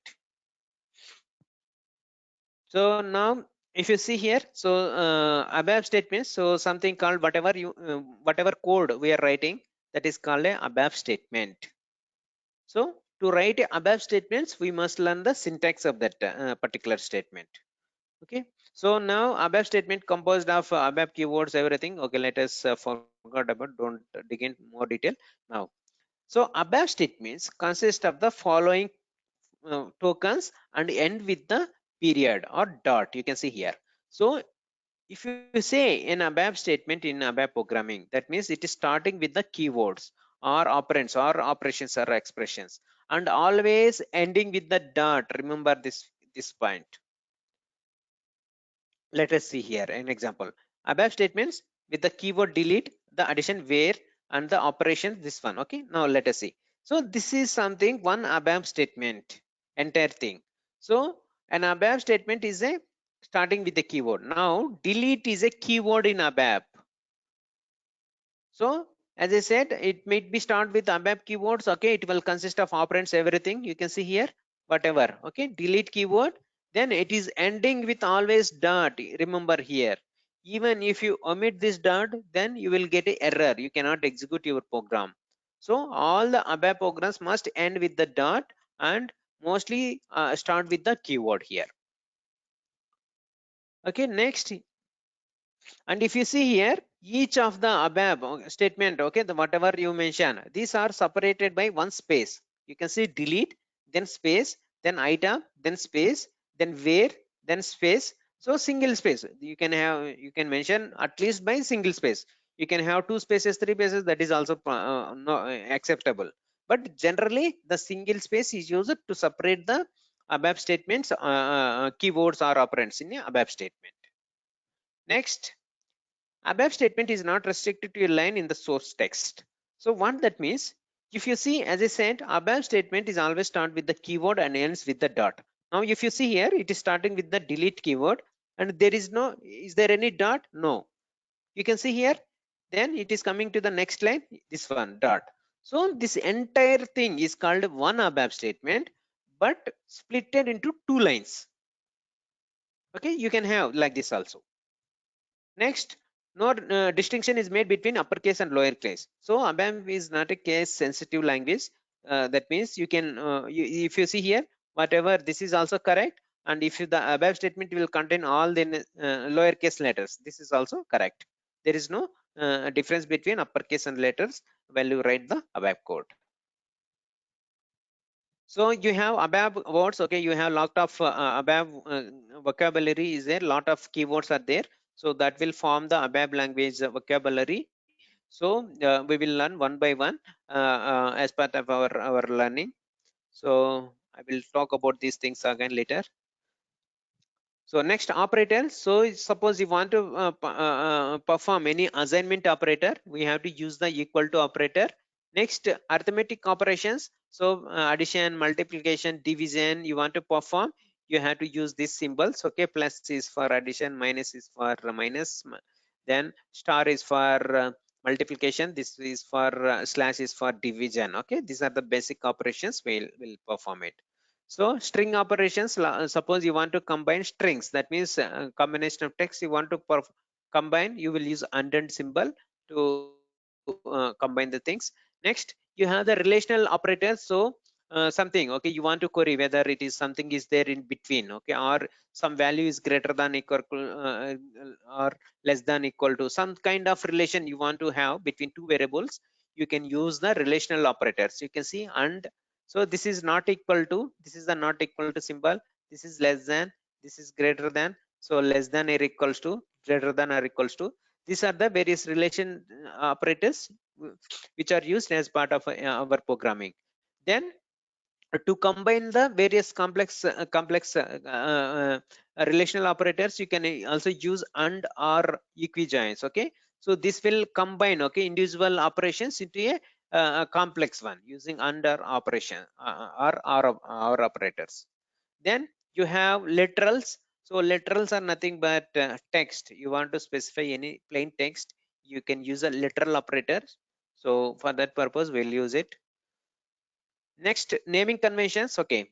So now if you see here, so ABAP statements, so something called whatever code we are writing, that is called a ABAP statement. So to write ABAP statements, we must learn the syntax of that particular statement. Okay, so now ABAP statement composed of ABAP keywords, everything. Okay, let us forget about, don't dig in more detail now. So ABAP statements consist of the following tokens and end with the period or dot, you can see here. So if you say an ABAP statement in ABAP programming, that means it is starting with the keywords or operands or operations or expressions and always ending with the dot. Remember this point. Let us see here an example. ABAP statements with the keyword delete, the addition where, and the operation this one. Okay, now let us see. So this is something, one ABAP statement, entire thing. So an ABAP statement is a starting with the keyword. Now delete is a keyword in ABAP. So as I said, it might be start with ABAP keywords. Okay, it will consist of operands, everything you can see here, whatever. Okay, delete keyword, then it is ending with always dot. Remember here, even if you omit this dot, then you will get an error, you cannot execute your program. So all the ABAP programs must end with the dot and mostly start with the keyword here. Okay, next, and if you see here, each of the ABAP statement, okay, the whatever you mention, these are separated by one space. You can see delete, then space, then item, then space, then where, then space. So single space you can have, you can mention at least by single space. You can have 2 spaces, 3 spaces, that is also acceptable. But generally the single space is used to separate the ABAP statements, keywords or operands in a ABAP statement. Next, ABAP statement is not restricted to a line in the source text. So what that means, if you see, as I said, ABAP statement is always start with the keyword and ends with the dot. Now if you see here, it is starting with the delete keyword and there is no, is there any dot? No. You can see here, then it is coming to the next line, this one dot. So this entire thing is called one ABAP statement, but splitted into 2 lines. Okay, you can have like this also. Next, no distinction is made between uppercase and lowercase. So ABAP is not a case sensitive language. That means you can, if you see here, whatever, this is also correct. And if the ABAP statement will contain all the lowercase letters, this is also correct. There is no difference between uppercase and letters when you write the ABAP code. So you have ABAP words, okay, you have lot of ABAP vocabulary is there, lot of keywords are there. So that will form the ABAP language vocabulary. So we will learn one by one as part of our learning. So I will talk about these things again later. So next operator. So suppose you want to perform any assignment operator, we have to use the equal to operator. Next, arithmetic operations. So addition, multiplication, division, you want to perform, you have to use these symbols. Okay, plus is for addition, minus is for minus, then star is for multiplication, this is for slash is for division. Okay, these are the basic operations. We'll perform it. So string operations, suppose you want to combine strings, that means combination of text you want to combine, you will use AND symbol to combine the things. Next, you have the relational operators. So something, okay, you want to query whether it is something is there in between, okay, or some value is greater than equal or less than equal to some kind of relation you want to have between two variables, you can use the relational operators. You can see AND. So this is not equal to, this is the not equal to symbol, this is less than, this is greater than, so less than or equals to, greater than or equals to. These are the various relation operators which are used as part of our programming. Then to combine the various complex relational operators, you can also use AND or equijoins. Okay, so this will combine, okay, individual operations into a complex one using AND or operation or operators. Then you have literals. So literals are nothing but text. You want to specify any plain text, you can use a literal operator. So for that purpose we'll use it. Next, naming conventions. Okay,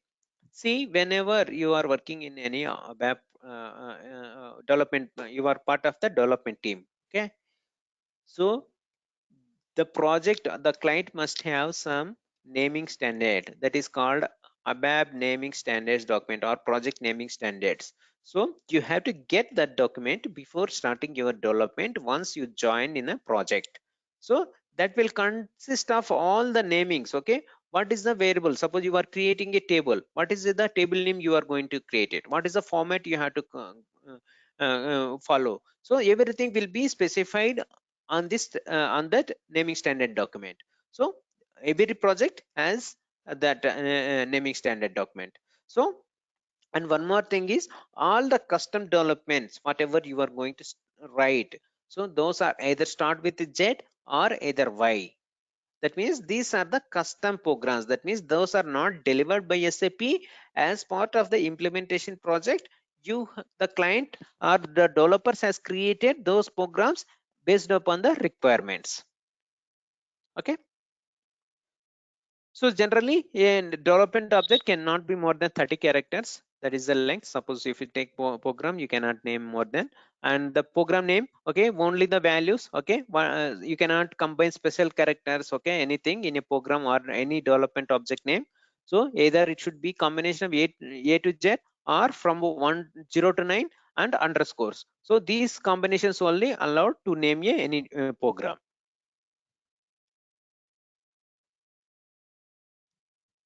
see, whenever you are working in any ABAP development, you are part of the development team. Okay, so the project, the client must have some naming standard that is called ABAP naming standards document or project naming standards. So you have to get that document before starting your development once you join in a project. So that will consist of all the namings. Okay, what is the variable? Suppose you are creating a table, what is the table name you are going to create it? What is the format you have to follow? So everything will be specified on this on that naming standard document. So every project has that naming standard document. So, and one more thing is all the custom developments whatever you are going to write, so those are either start with Z or either Y. That means these are the custom programs. That means those are not delivered by SAP as part of the implementation project. You, the client or the developers has created those programs based upon the requirements. Okay. So generally a development object cannot be more than 30 characters. That is the length. Suppose if you take program, you cannot name more than, and the program name, okay, only the values. Okay, you cannot combine special characters, okay, anything in a program or any development object name. So either it should be combination of A to Z or from 0 to 9 and underscores. So these combinations only allowed to name any program.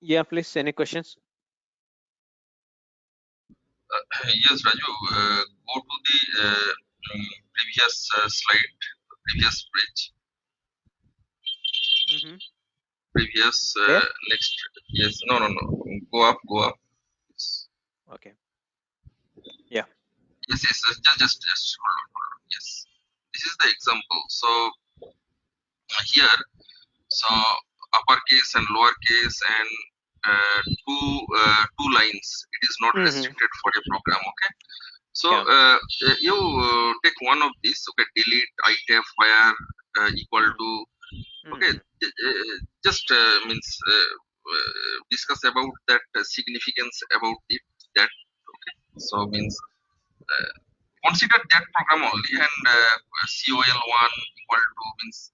Yeah, please, any questions? Yes, Raju, go to the previous slide, previous page, previous There. next. Yes, no, go up, go up. Yes, Okay. Yeah. yes, just hold on. Yes, this is the example. So here, so uppercase and lowercase and two lines. It is not restricted for a program. Okay. So Yeah. you take one of these. Okay, delete itf where equal to. Okay, just means discuss about that significance about that. Okay, so means consider that program only and col1 equal to means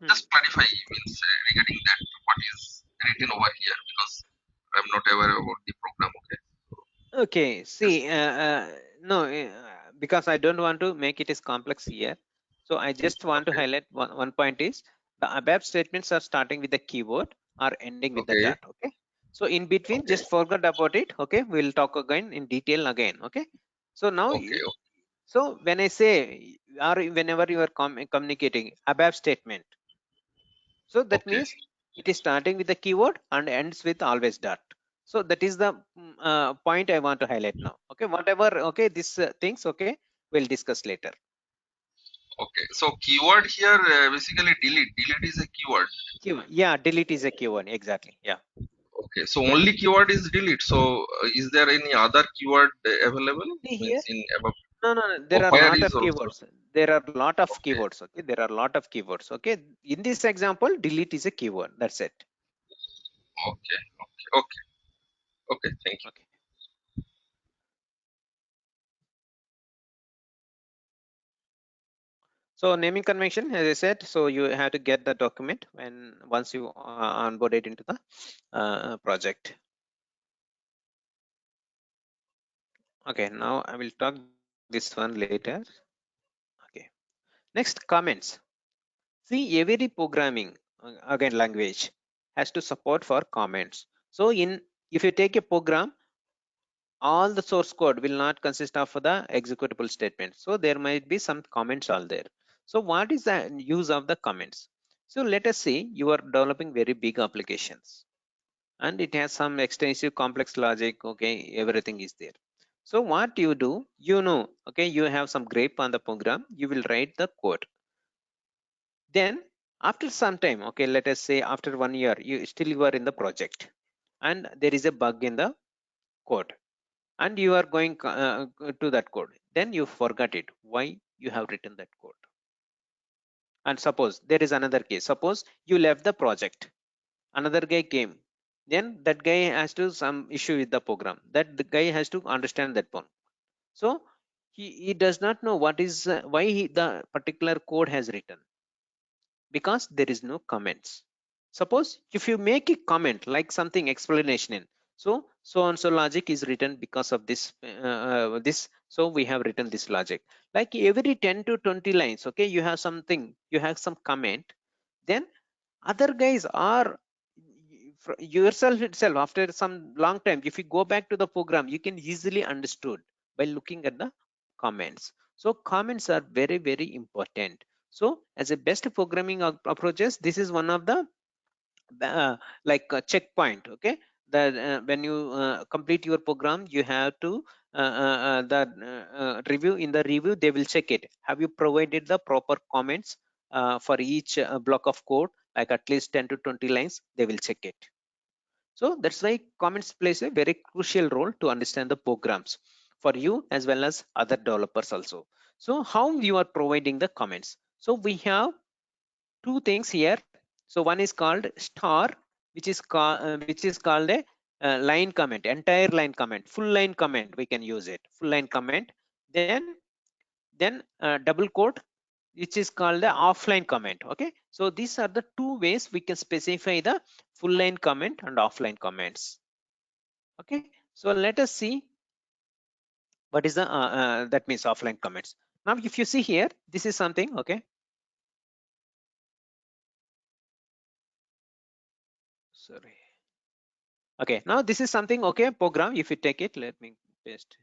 just clarify means regarding that what is written over here because I'm not aware about the program. Okay. Okay, see, no, because I don't want to make it as complex here. So I just want to highlight one point is the ABAP statements are starting with the keyword or ending with the dot. Okay. So in between, just forget about it. Okay. We'll talk again in detail again. Okay. So now, so when I say, or whenever you are communicating ABAP statement, so that means it is starting with the keyword and ends with always dot. So that is the point I want to highlight now. Okay, whatever, okay, these things, okay, we'll discuss later. Okay, so keyword here basically delete. Delete is a keyword. Yeah, delete is a keyword, exactly. Yeah. Okay, so only keyword is delete. So is there any other keyword available? See here. Means in above. No, there are Where lot is of also? keywords. There are lot of Okay, keywords. Okay, there are lot of keywords. Okay, in this example, delete is a keyword. That's it. okay, okay, okay, okay. Thank you. Okay. So naming convention, as I said, so you have to get the document when once you onboard it into the project. Okay, now I will talk this one later. Okay, next, comments. See, every programming again language has to support for comments. So if you take a program, all the source code will not consist of the executable statement. So there might be some comments all there. So what is the use of the comments? So let us say you are developing very big applications and it has some extensive complex logic. Okay, everything is there. So what you do, okay, you have some grep on the program, you will write the code. Then after some time, okay, let us say after 1 year, you are in the project and there is a bug in the code and you are going to that code, then you forgot it, why you have written that code. And suppose there is another case, suppose you left the project, another guy came, then that guy has to some issue with the program, that the guy has to understand that one. So he does not know what is why the particular code has written, because there is no comments. Suppose if you make a comment like something explanation in, so and so logic is written because of this, so we have written this logic. Like every 10 to 20 lines, okay, you have something, you have some comment, then other guys are yourself itself after some long time, if you go back to the program, you can easily understood by looking at the comments. So comments are very, very important. So as a best programming approaches, this is one of the like a checkpoint. Okay, that when you complete your program, you have to review, in the review they will check it, have you provided the proper comments for each block of code, like at least 10 to 20 lines, they will check it. So that's why comments plays a very crucial role to understand the programs for you as well as other developers also. So how you are providing the comments? So we have two things here. So one is called star, which is called a line comment, entire line comment, full line comment. We can use it, full line comment. Then double quote, which is called the offline comment. Okay, so these are the two ways we can specify the full line comment and offline comments. Okay, so let us see what is the that means offline comments. Now if you see here, this is something. Okay, sorry. Okay, now this is something. Okay, program, if you take it, let me paste.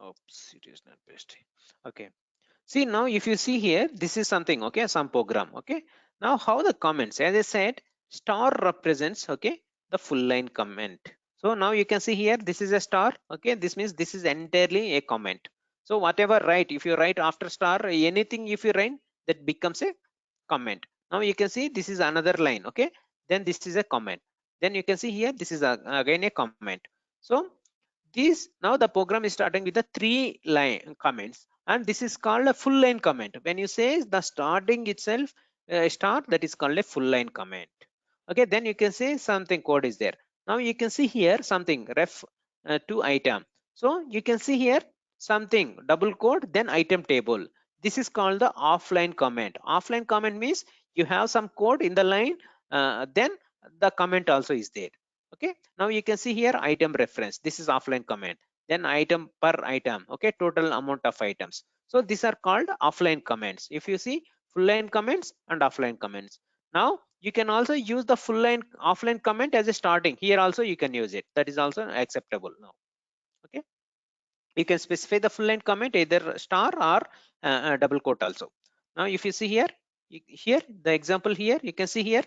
Oops, it is not pasting. Okay, see, now if you see here, this is something. Okay, some program. Okay, now how the comments, as I said, star represents, okay, the full line comment. So now you can see here, this is a star. Okay, this means this is entirely a comment. So whatever write, if you write after star, anything if you write, that becomes a comment. Now you can see this is another line. Okay, then this is a comment. Then you can see here, this is again a comment. So this, now the program is starting with the 3 line comments, and this is called a full line comment. When you say the starting itself start, that is called a full line comment. Okay, then you can say something code is there. Now you can see here something ref to item. So you can see here something double quote, then item table. This is called the offline comment. Offline comment means you have some code in the line, then the comment also is there. Okay, now you can see here item reference, this is offline comment, then item per item. Okay, total amount of items. So these are called offline comments. If you see full line comments and offline comments. Now you can also use the full line offline comment as a starting. Here also you can use it. That is also acceptable now. Okay, you can specify the full line comment either star or double quote also. Now if you see here, here the example here, you can see here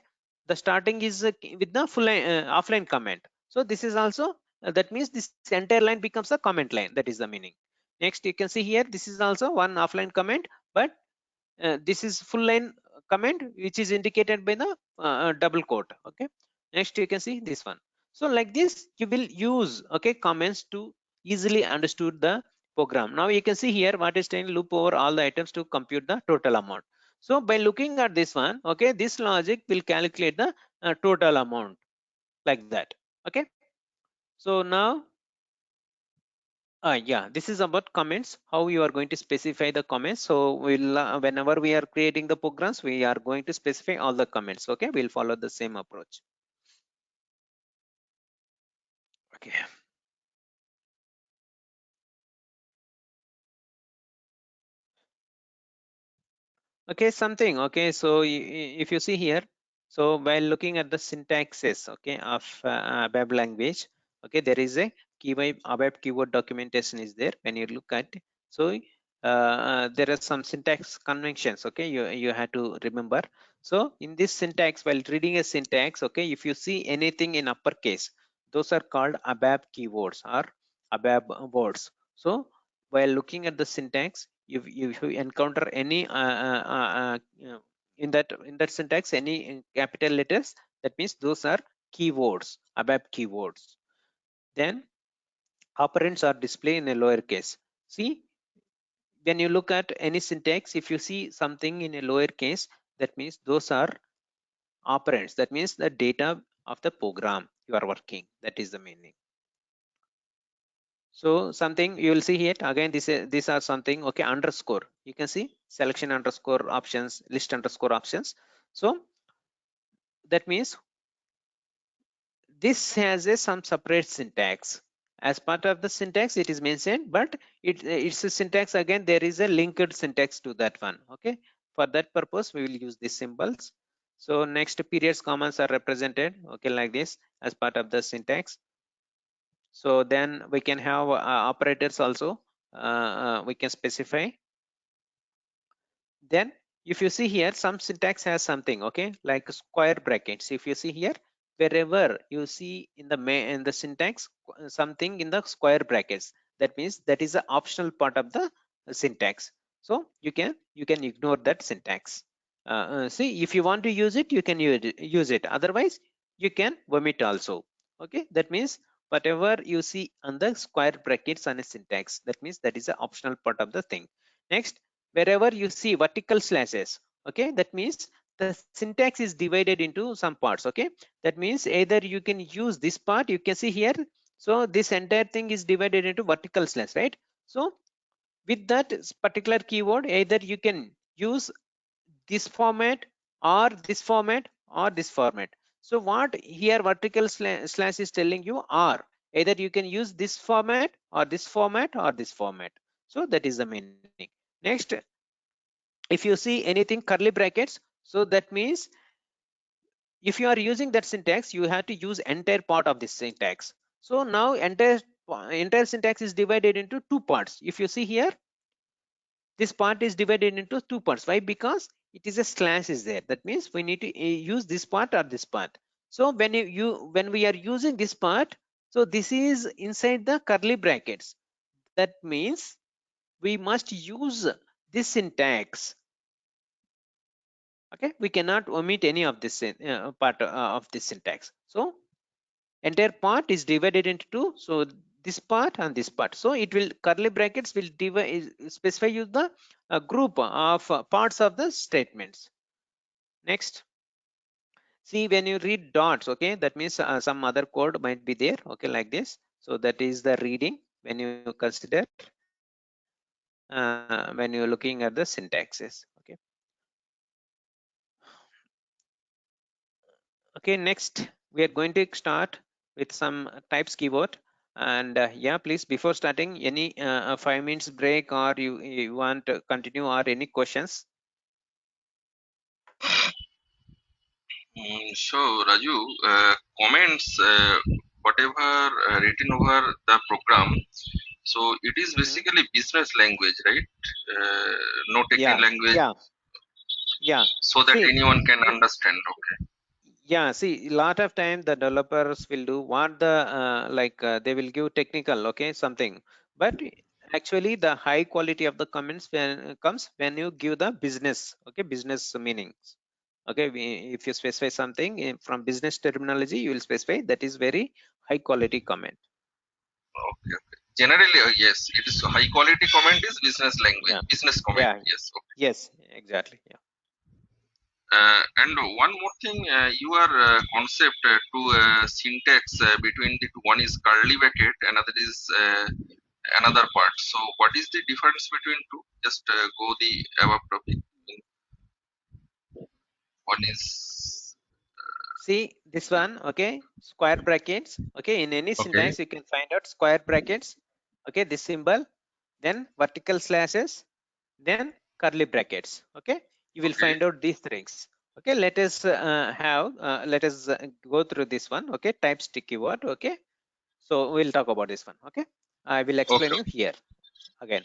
the starting is with the full line offline comment. So this is also that means this entire line becomes a comment line. That is the meaning. Next, you can see here, this is also one offline comment, but this is full line comment which is indicated by the double quote. Okay, next you can see this one. So like this you will use, okay, comments to easily understood the program. Now you can see here what is saying, loop over all the items to compute the total amount. So by looking at this one, okay, this logic will calculate the total amount like that. Okay, so now yeah, this is about comments, how you are going to specify the comments. So we'll whenever we are creating the programs, we are going to specify all the comments. Okay, we'll follow the same approach. Okay. Okay, something. Okay, so if you see here, so while looking at the syntaxes, okay, of ABAP language, okay, there is a keyword ABAP keyword documentation is there. When you look at, so there are some syntax conventions. Okay, you have to remember. So in this syntax, while reading a syntax, okay, if you see anything in uppercase, those are called ABAP keywords or ABAP words. So while looking at the syntax, if you encounter any in that syntax any capital letters, that means those are keywords, ABAP keywords. Then operands are displayed in a lowercase. See, when you look at any syntax, if you see something in a lowercase, that means those are operands. That means the data of the program you are working. That is the meaning. So something you will see here again, these are something, okay, underscore, you can see selection underscore options, list underscore options. So that means this has some separate syntax. As part of the syntax it is mentioned, but it's a syntax, again there is a linked syntax to that one. Okay, for that purpose we will use these symbols. So next, periods commas are represented, okay, like this as part of the syntax. So then we can have operators also, we can specify. Then if you see here, some syntax has something, okay, like square brackets. If you see here, wherever you see in the syntax something in the square brackets, that means that is the optional part of the syntax. So you can ignore that syntax. See, if you want to use it, you can use it, otherwise you can omit also. Okay, that means whatever you see on the square brackets on a syntax, that means that is the optional part of the thing. Next, wherever you see vertical slashes, okay, that means the syntax is divided into some parts. Okay, that means either you can use this part, you can see here, so this entire thing is divided into vertical slash, right? So with that particular keyword, either you can use this format or this format or this format. So what here vertical slash is telling you are either you can use this format or this format or this format. So that is the meaning. Next, if you see anything curly brackets, so that means if you are using that syntax, you have to use entire part of this syntax. So now entire syntax is divided into two parts. If you see here, this part is divided into two parts. Why? Because it is a slash is there. That means we need to use this part or this part. So when we are using this part, so this is inside the curly brackets. That means we must use this syntax. Okay, we cannot omit any of this part of this syntax. So entire part is divided into two, so this part and this part. So it will curly brackets will specify you the group of parts of the statements. Next, see, when you read dots, okay, that means some other code might be there, okay, like this. So that is the reading when you consider when you're looking at the syntaxes. Okay. Okay, next we are going to start with some types keyword. And yeah, please, before starting, any 5 minutes break, or you want to continue, or any questions? So Raju, comments, whatever written over the program, so it is basically business language, right? No Yeah, technical language, yeah. so that See, anyone can understand. Okay. yeah, see, a lot of time the developers will do what the they will give technical, okay, something, but actually the high quality of the comments when comes when you give the business, okay, business meanings. Okay, if you specify something from business terminology, you will specify that is very high quality comment. Okay. Okay. Generally, yes, it is high quality comment is business language, Yeah, business comment. yeah, Yes. Okay. yes, exactly. Yeah. And one more thing, your concept to syntax between the two, one is curly bracket, another is another part. So, what is the difference between two? Just go the above topic. One is See this one, okay, square brackets. Okay, in any okay, syntax you can find out square brackets. Okay, this symbol, then vertical slashes, then curly brackets. Okay, you will okay, find out these things. Okay, let us let us go through this one. Okay, type sticky word. Okay, so we'll talk about this one. Okay, I will explain okay, you here again.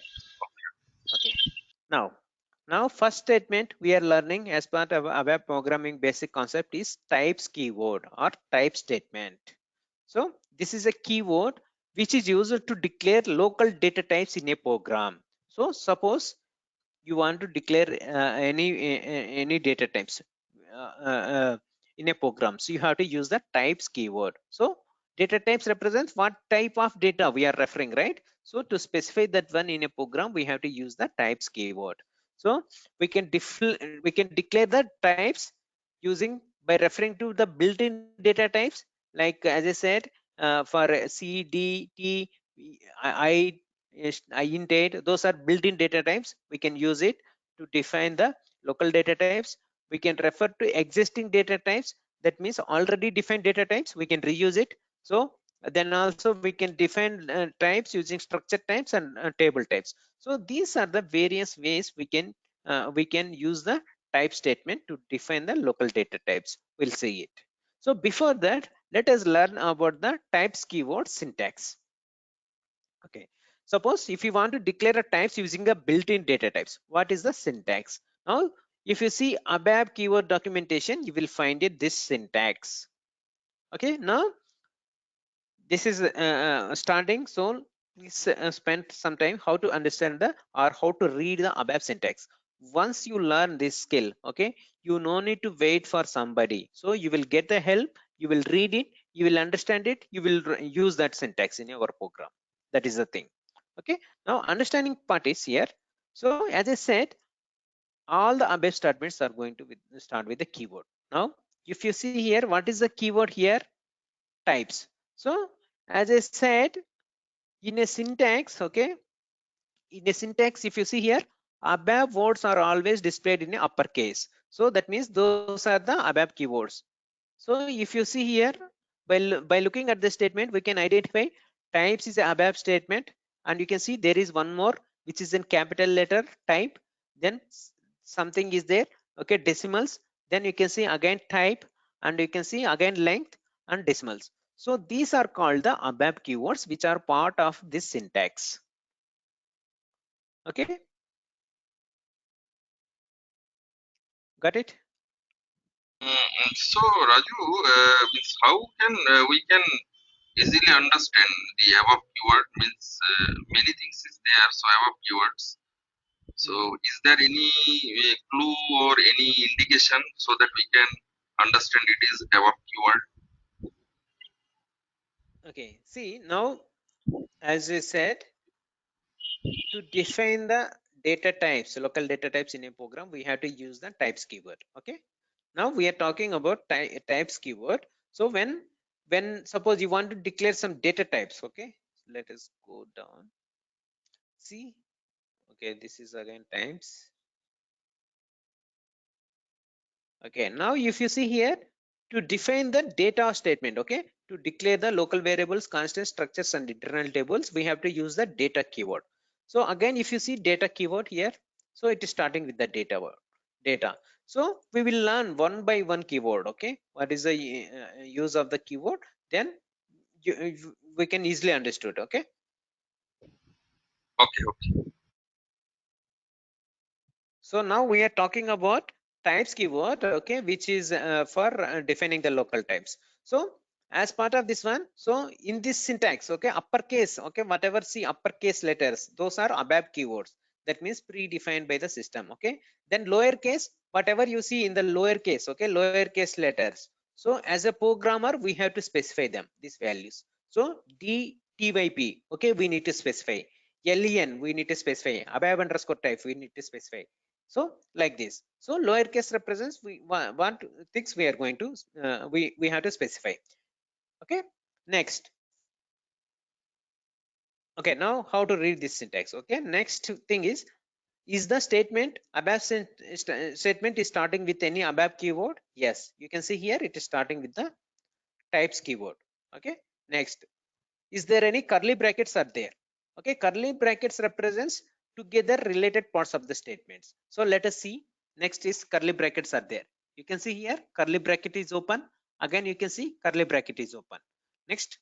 Okay, now first statement we are learning as part of our web programming basic concept is types keyword or type statement. So this is a keyword which is used to declare local data types in a program. So suppose you want to declare any data types in a program, so you have to use the types keyword. So data types represents what type of data we are referring, right? So to specify that one in a program, we have to use the types keyword. So we can declare the types using by referring to the built-in data types, like as I said, for C, D, T, I, int 8, those are built-in data types. We can use it to define the local data types. We can refer to existing data types, that means already defined data types, we can reuse it. So then also we can define types using structure types and table types. So these are the various ways we can use the type statement to define the local data types. We'll see it. So before that, let us learn about the types keyword syntax. Okay, suppose if you want to declare a types using a built-in data types, what is the syntax? Now if you see ABAP keyword documentation, you will find it this syntax. Okay, now this is starting, so please spend some time how to understand the or how to read the ABAP syntax. Once you learn this skill, okay, you no need to wait for somebody, so you will get the help, you will read it, you will understand it, you will use that syntax in your program. That is the thing. Okay, now understanding part is here. So as I said, all the ABAP statements are going to start with the keyword. Now if you see here, what is the keyword here? Types. So as I said, in a syntax, okay, in a syntax, if you see here, ABAP words are always displayed in uppercase. So that means those are the ABAP keywords. So if you see here, by looking at the statement, we can identify types is a ABAP statement, and you can see there is one more which is in capital letter type. Then something is there, okay, decimals. Then you can see again type, and you can see again length and decimals. So these are called the ABAP keywords, which are part of this syntax. Okay, got it? So Raju, means how can we can easily understand the above keyword? Means many things is there. So above keywords. So is there any clue or any indication so that we can understand it is above keyword? Okay, see now, as I said, to define the data types, local data types in a program, we have to use the types keyword. Okay, now we are talking about types keyword. So when suppose you want to declare some data types, okay, let us go down. See, okay, this is again types. Okay, now if you see here, to define the data statement, okay, to declare the local variables, constants, structures, and internal tables, we have to use the data keyword. So again, if you see data keyword here, so it is starting with the data word, data. So we will learn one by one keyword. Okay, what is the use of the keyword? Then we can easily understood. Okay. Okay. So now we are talking about types keyword, okay, which is for defining the local types. So as part of this one, so in this syntax, okay, uppercase, okay, whatever see uppercase letters, those are ABAP keywords. That means predefined by the system. Okay. Then lowercase, whatever you see in the lowercase, okay, lowercase letters. So as a programmer, we have to specify them, these values. So DTYP, okay, we need to specify. LEN, we need to specify. ABAP underscore type, we need to specify. So like this. So lowercase represents we want things we are going to we have to specify. Okay. Next. Okay. Now how to read this syntax? Okay. Next thing is the statement ABAP statement is starting with any ABAP keyword? Yes. You can see here it is starting with the types keyword. Okay. Next. Is there any curly brackets are there? Okay. Curly brackets represents together related parts of the statements. So let us see. Next is curly brackets are there. You can see here curly bracket is open. Again you can see curly bracket is open. Next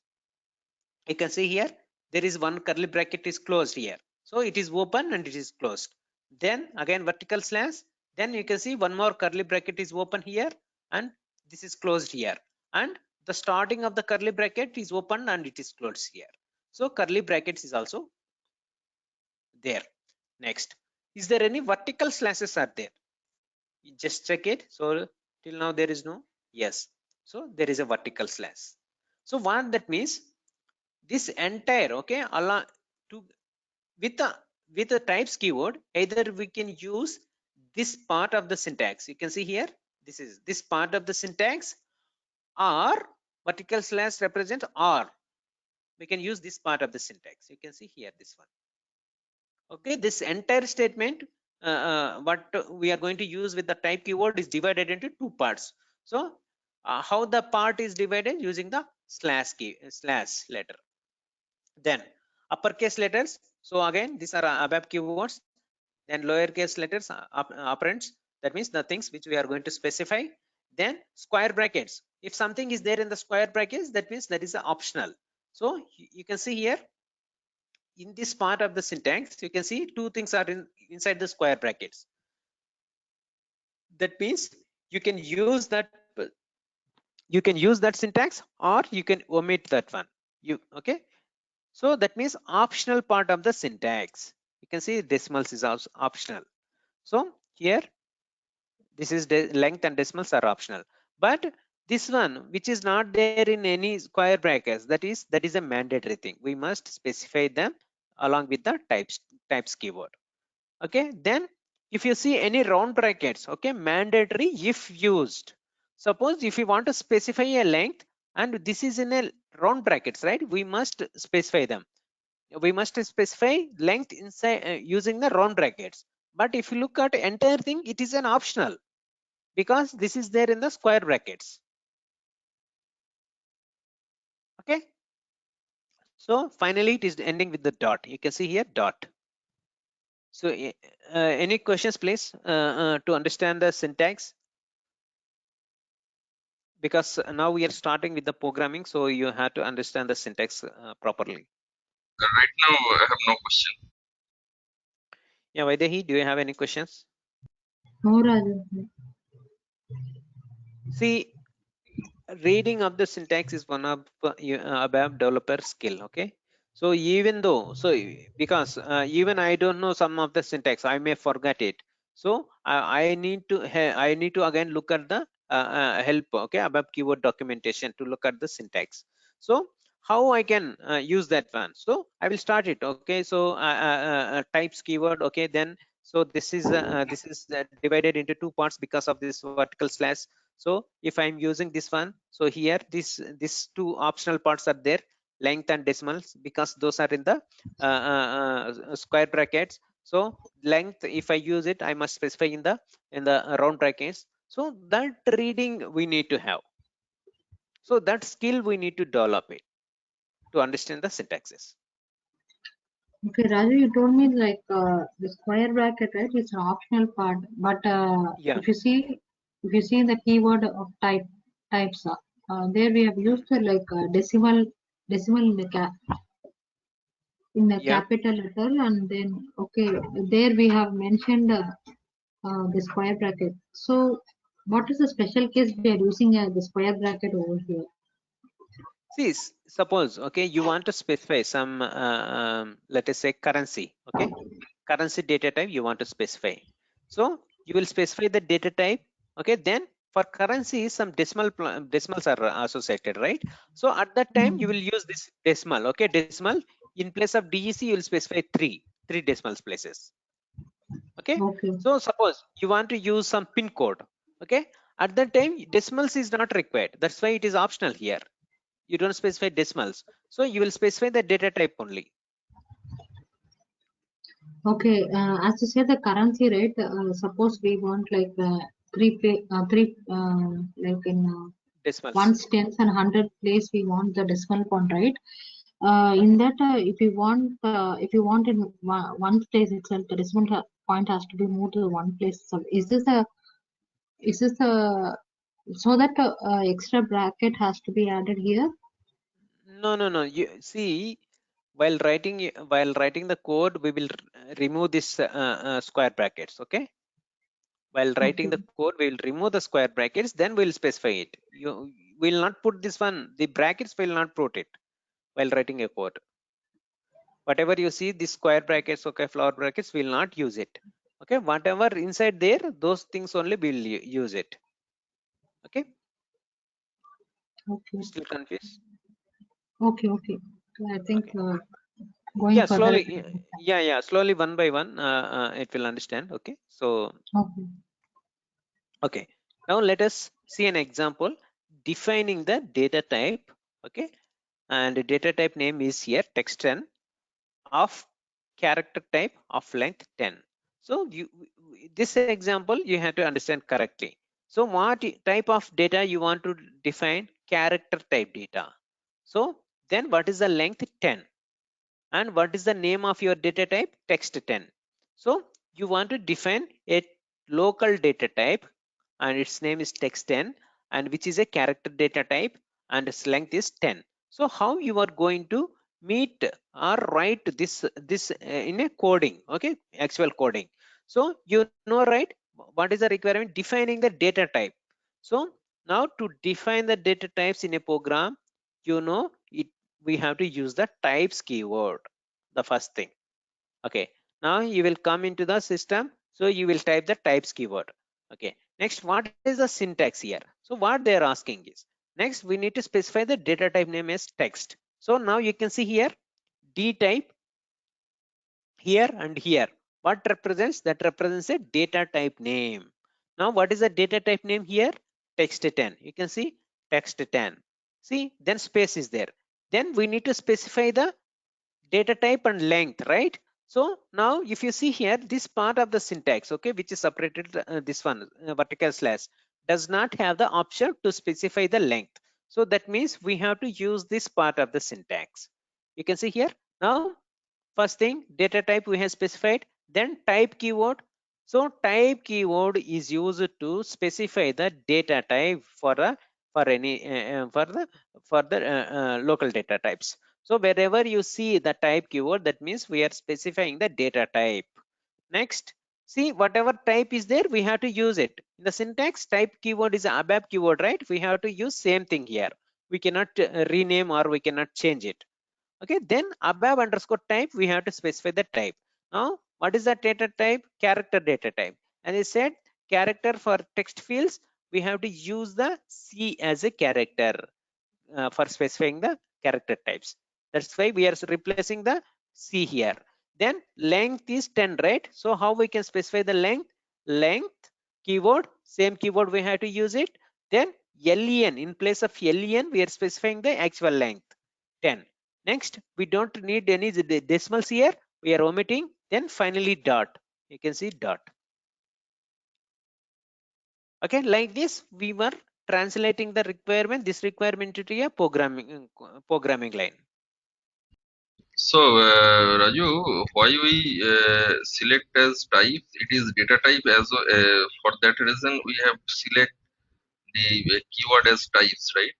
you can see here there is one curly bracket is closed here. So it is open and it is closed. Then again vertical slash. Then you can see one more curly bracket is open here and this is closed here. And the starting of the curly bracket is open and it is closed here. So curly brackets is also there. Next, is there any vertical slashes are there? You just check it. So till now there is no. Yes. So there is a vertical slash. So what that means? This entire okay along to with the types keyword, either we can use this part of the syntax. You can see here. This is this part of the syntax, or vertical slash represent or. We can use this part of the syntax. You can see here this one. Okay, this entire statement what we are going to use with the type keyword is divided into two parts. So how the part is divided? Using the slash key slash letter. Then uppercase letters. So again these are ABAP keywords. Then lowercase letters operands. That means the things which we are going to specify. Then square brackets. If something is there in the square brackets, that means that is optional. So you can see here in this part of the syntax, you can see two things are inside the square brackets. That means you can use that syntax, or you can omit that one. Okay. So that means optional part of the syntax. You can see decimals is also optional. So here this is length and decimals are optional, but this one which is not there in any square brackets, that is a mandatory thing. We must specify them along with the types keyword. Okay. Then if you see any round brackets, okay, mandatory if used. Suppose if you want to specify a length and this is in a round brackets, right, we must specify them. We must specify length inside using the round brackets. But if you look at entire thing, it is an optional because this is there in the square brackets. Okay. So finally it is ending with the dot. You can see here dot. So any questions please to understand the syntax? Because now we are starting with the programming, so you have to understand the syntax properly. Right now, I have no question. Yeah, Vaidehi, do you have any questions? No, Raju. See, reading of the syntax is one of ABAP developer skill. Okay, so even though because even I don't know some of the syntax, I may forget it. So I need to again look at the help, okay, ABAP keyword documentation to look at the syntax. So how I can use that one? So I will start it. Okay, so types keyword. Okay, then so this is divided into two parts because of this vertical slash. So if I'm using this one, so here these two optional parts are there, length and decimals, because those are in the square brackets. So length, if I use it, I must specify in the round brackets. So that reading we need to have. So that skill we need to develop it to understand the syntaxes. Okay, Raju, you told me like the square bracket, right? It's an optional part, but Yeah. if you see the keyword of types, there we have used like decimal in the Yeah. capital letter, and then okay, there we have mentioned the square bracket. So, what is the special case we are using the square bracket over here? See, suppose, okay, you want to specify some, let us say currency, okay, currency data type you want to specify. So you will specify the data type, okay. Then for currency, some decimals are associated, right? So at that time you will use this decimal, okay, decimal. In place of DEC, you will specify three decimals places, okay. Okay, So suppose you want to use some pin code, okay. At that time, decimals is not required. That's why it is optional here. You don't specify decimals, so you will specify the data type only. okay. As you said, the currency rate. Suppose we want like three like in Decimals. ones, tens, and hundred place. We want the decimal point, right? In that, if you want in one place itself, the decimal point has to be moved to the one place. So is this a so that extra bracket has to be added here? No. You see, while writing the code, we will remove this square brackets, okay. While writing Okay, the code, we will remove the square brackets, then we'll specify it. You will not put this one, the brackets will not put it while writing a code. Whatever you see, the square brackets, okay, flower brackets, will not use it, okay. Whatever inside there, those things only will use it, okay. okay, Still confused? okay. I think Okay. going Yeah, further. slowly. Yeah, slowly, one by one, it will understand, okay. So Okay, okay, now let us see an example defining the data type, okay. And the data type name is here text10 of character type of length 10. So this example you have to understand correctly. So what type of data you want to define? Character type data. So then what is the length? 10. And what is the name of your data type? Text 10. So you want to define a local data type, and its name is text 10, and which is a character data type, and its length is 10. So how you are going to meet or write this in a coding, okay, actual coding. So you know, right, what is the requirement? Defining the data type. So now to define the data types in a program, you know it, we have to use the types keyword, the first thing, okay. Now you will come into the system, so you will type the types keyword, okay. Next, what is the syntax here? So what they are asking is, next we need to specify the data type name as text. So now you can see here D type here and here. What represents? That represents a data type name. Now what is the data type name here? Text 10. You can see text 10. See, then space is there. Then we need to specify the data type and length, right? So now if you see here, this part of the syntax, okay, which is separated, this one vertical slash, does not have the option to specify the length. So that means we have to use this part of the syntax. You can see here. Now first thing, data type we have specified, then type keyword. So type keyword is used to specify the data type for any for the local data types. So wherever you see the type keyword, that means we are specifying the data type. Next, see, whatever type is there, we have to use it. In the syntax, type keyword is ABAP keyword, right? We have to use same thing here. We cannot rename or we cannot change it. Okay, then above underscore type, we have to specify the type. Now what is the data type? Character data type. And I said character for text fields, we have to use the C as a character for specifying the character types. That's why we are replacing the C here. Then length is 10, right? So how we can specify the length? Length keyword, same keyword we have to use it. Then len, in place of len, we are specifying the actual length 10. Next, we don't need any decimals here, we are omitting. Then finally dot, you can see dot. Okay, like this we were translating the requirement, this requirement into a programming line. So, Raju, why we select as type? It is data type. For that reason, we have select the keyword as types, right?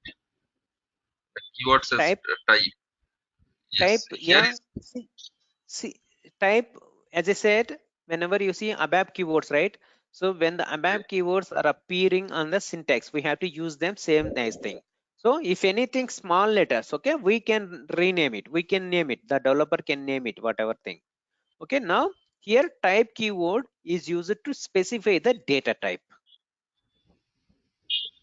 The keywords as Type, type. Yes. Here yeah. is See, type, as I said, whenever you see ABAP keywords, right? So when the ABAP keywords are appearing on the syntax, we have to use them same nice thing. So if anything small letters, okay, we can rename it. We can name it. The developer can name it, whatever thing. Okay, now here type keyword is used to specify the data type.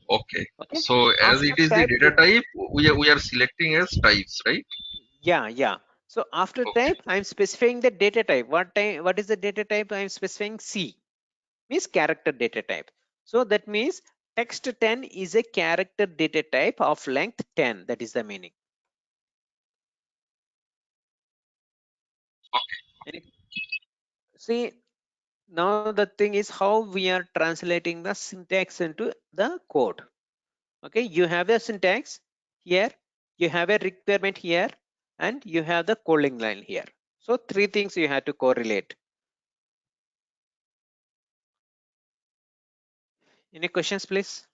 okay. Okay, So as after it is the type, data type, we are selecting as types, right? yeah. So after Okay. type, I'm specifying the data type. What is the data type? I'm specifying C. Means character data type. So that means text 10 is a character data type of length 10. That is the meaning. See, now the thing is how we are translating the syntax into the code. Okay, you have a syntax here, you have a requirement here, and you have the calling line here. So three things you have to correlate. Any questions, please?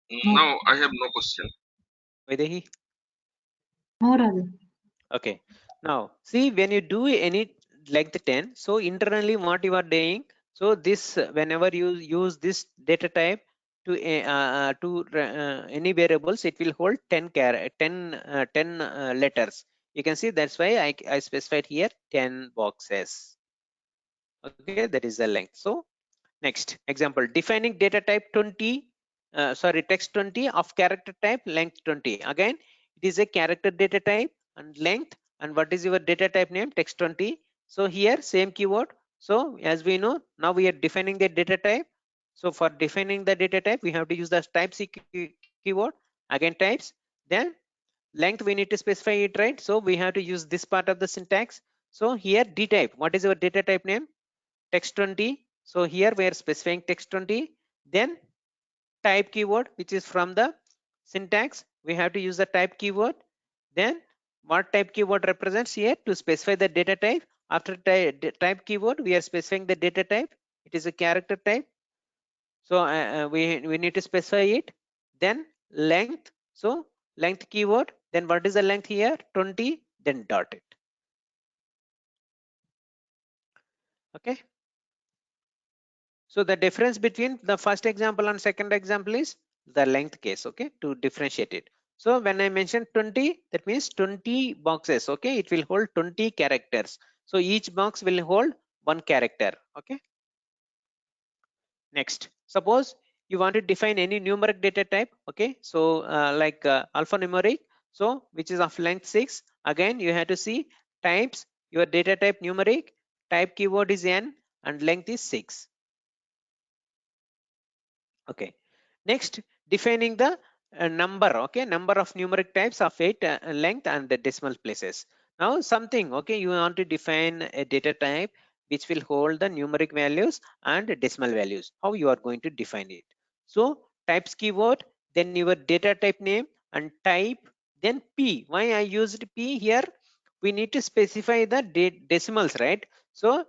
Now I have no question. Vaidehi? No, Raju. Okay, now see when you do any like the 10, so internally what you are doing, so this whenever you use this data type to any variables, it will hold 10 letters. You can see that's why I specified here 10 boxes. Okay, that is the length. So next example, defining data type 20, text 20 of character type length 20. Again, it is a character data type and length. And what is your data type name? Text 20. So here same keyword. So as we know, now we are defining the data type. So for defining the data type, we have to use the type keyword. Again types. Then length we need to specify it, right? So we have to use this part of the syntax. So here d type. What is your data type name? Text 20. So here we are specifying text 20. Then type keyword, which is from the syntax, we have to use the type keyword. Then what type keyword represents here to specify the data type. After type keyword, we are specifying the data type. It is a character type. So we need to specify it. Then length. So length keyword. Then what is the length here? 20. Then dot it. Okay. So the difference between the first example and second example is the length case, okay, to differentiate it. So when I mentioned 20, that means 20 boxes, okay, it will hold 20 characters. So each box will hold one character, okay. Next, suppose you want to define any numeric data type, okay, so like alphanumeric, so which is of length 6. Again, you have to see types, your data type numeric, type keyword is n, and length is 6. Okay, next defining the number, okay, number of numeric types of 8 length and the decimal places. Now something, okay, you want to define a data type which will hold the numeric values and decimal values. How you are going to define it? So types keyword, then your data type name and type, then p. Why I used p here? We need to specify the decimals, right? So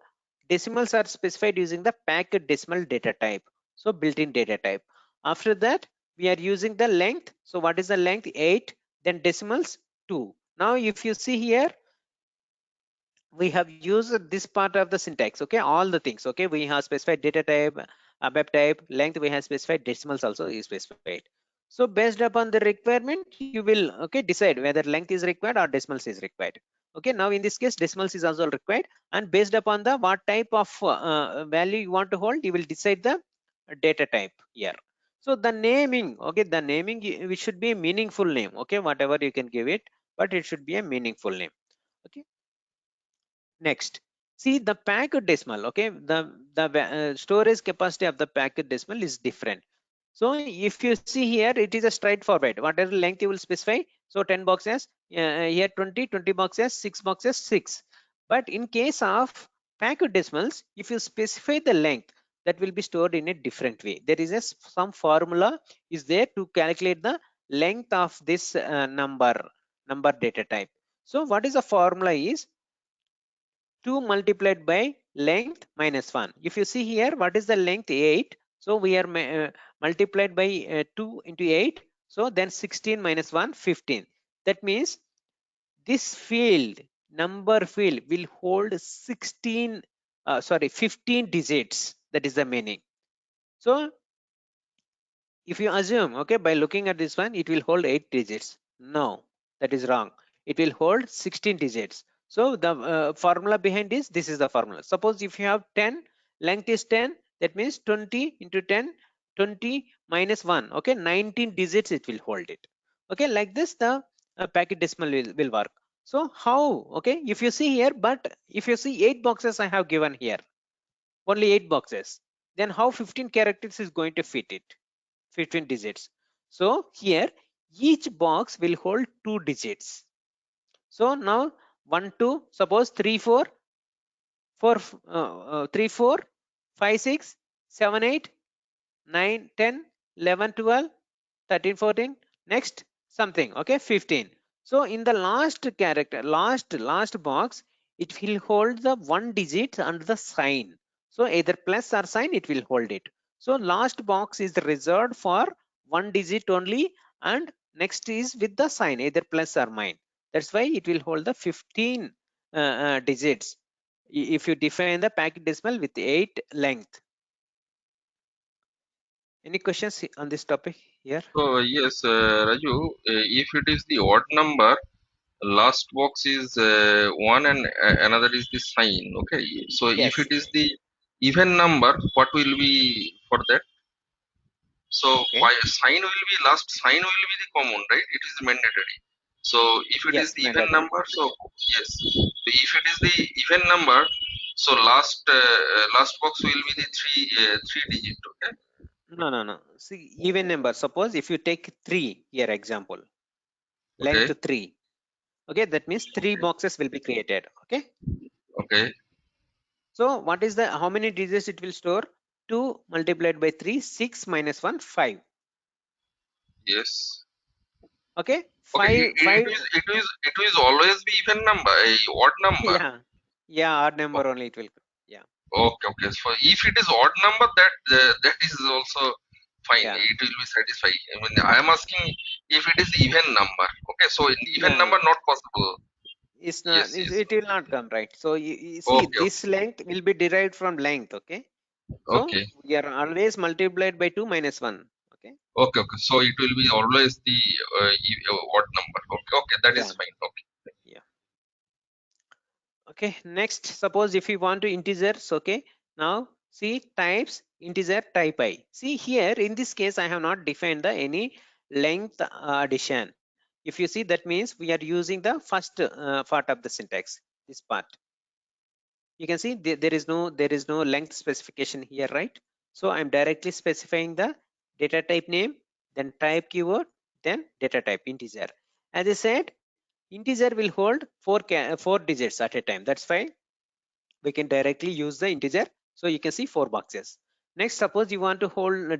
decimals are specified using the packed decimal data type. So built-in data type. After that, we are using the length. So what is the length? 8. Then decimals 2. Now if you see here, we have used this part of the syntax, okay, all the things, okay, we have specified data type, ABAP type, length, we have specified, decimals also is specified. So based upon the requirement, you will, okay, decide whether length is required or decimals is required. Okay, now in this case decimals is also required, and based upon the what type of value you want to hold, you will decide the data type here. So the naming, okay, the naming, it should be a meaningful name, okay, whatever you can give it, but it should be a meaningful name. Okay, next, see the packed decimal, okay, the storage capacity of the packed decimal is different. So if you see here, it is a straightforward, whatever length you will specify. So 10 boxes, here 20 boxes, 6 boxes, 6. But in case of packed decimals, if you specify the length, that will be stored in a different way. There is some formula is there to calculate the length of this number data type. So what is the formula is 2 multiplied by length minus 1. If you see here, what is the length? 8. So we are multiplied by 2 into 8. So then 16 minus 1, 15. That means this field, number field, will hold 15 digits. That is the meaning. So if you assume, okay, by looking at this one, it will hold 8 digits. No, that is wrong. It will hold 16 digits. So the formula behind this is the formula. Suppose if you have 10, length is 10, that means 20 into 10, 20 minus 1, okay, 19 digits it will hold it. Okay, like this the packet decimal will work. So how, okay, if you see here, but if you see 8 boxes I have given here, only 8 boxes, then how 15 characters is going to fit it? 15 digits. So here each box will hold 2 digits. So now 1 2, suppose 3 4 3 4 5 6 7 8 9 10 11 12 13 14, next something, okay, 15. So in the last character, last box, it will hold the 1 digit and the sign. So either plus or sign it will hold it. So last box is reserved for 1 digit only, and next is with the sign either plus or minus. That's why it will hold the 15 digits if you define the packet decimal with 8 length. Any questions on this topic here? So yes, Raju, if it is the odd number, last box is 1 and another is the sign. Okay. So if Yes. it is the even number, what will be for that? So Okay. why sign will be last sign will be the common, right? It is mandatory. So if it is Yes, the even mandatory. number, so yes. So if it is the even number, so last box will be the three digit. Okay. No. See, even number. Suppose if you take 3 here, example, Okay. length 3. Okay, that means 3 boxes will be created. Okay. Okay. So what is the, how many digits it will store? 2 multiplied by 3, 6 minus 1, 5. Yes. Okay, Okay. 5, 5. It is always be even number, a odd number. Yeah, odd number only it will. Yeah. Okay. So if it is odd number, that is also fine. Yeah. It will be satisfied. I mean, I am asking if it is even number. Okay, so in even No. number not possible. It's not, Yes. it will not come, right? So you see, Okay. this length will be derived from length. Okay. So Okay. we are always multiplied by 2 minus 1. Okay. Okay. So it will be always the odd number. Okay. That is Yeah. fine. Okay. Yeah. Okay, next, suppose if you want to integers, okay, now see types, integer type I. See here in this case I have not defined the any length addition. If you see, that means we are using the first part of the syntax, this part. You can see there is no length specification here, right? So I'm directly specifying the data type name, then type keyword, then data type integer. As I said, integer will hold 4 digits at a time. That's fine. We can directly use the integer. So you can see 4 boxes. Next, suppose you want to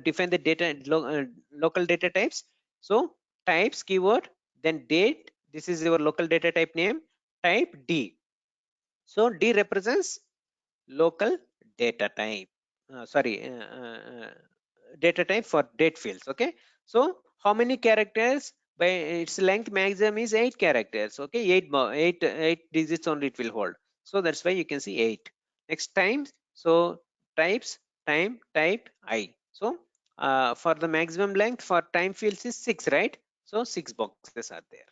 define the data local data types. So types keyword, then date. This is your local data type name. Type D. So D represents local data type. Data type for date fields. Okay. So how many characters? By its length maximum is 8 characters. Okay, 8 digits only it will hold. So that's why you can see 8. Next, times. So types, time, type I. So for the maximum length for time fields is 6, right? So 6 boxes are there.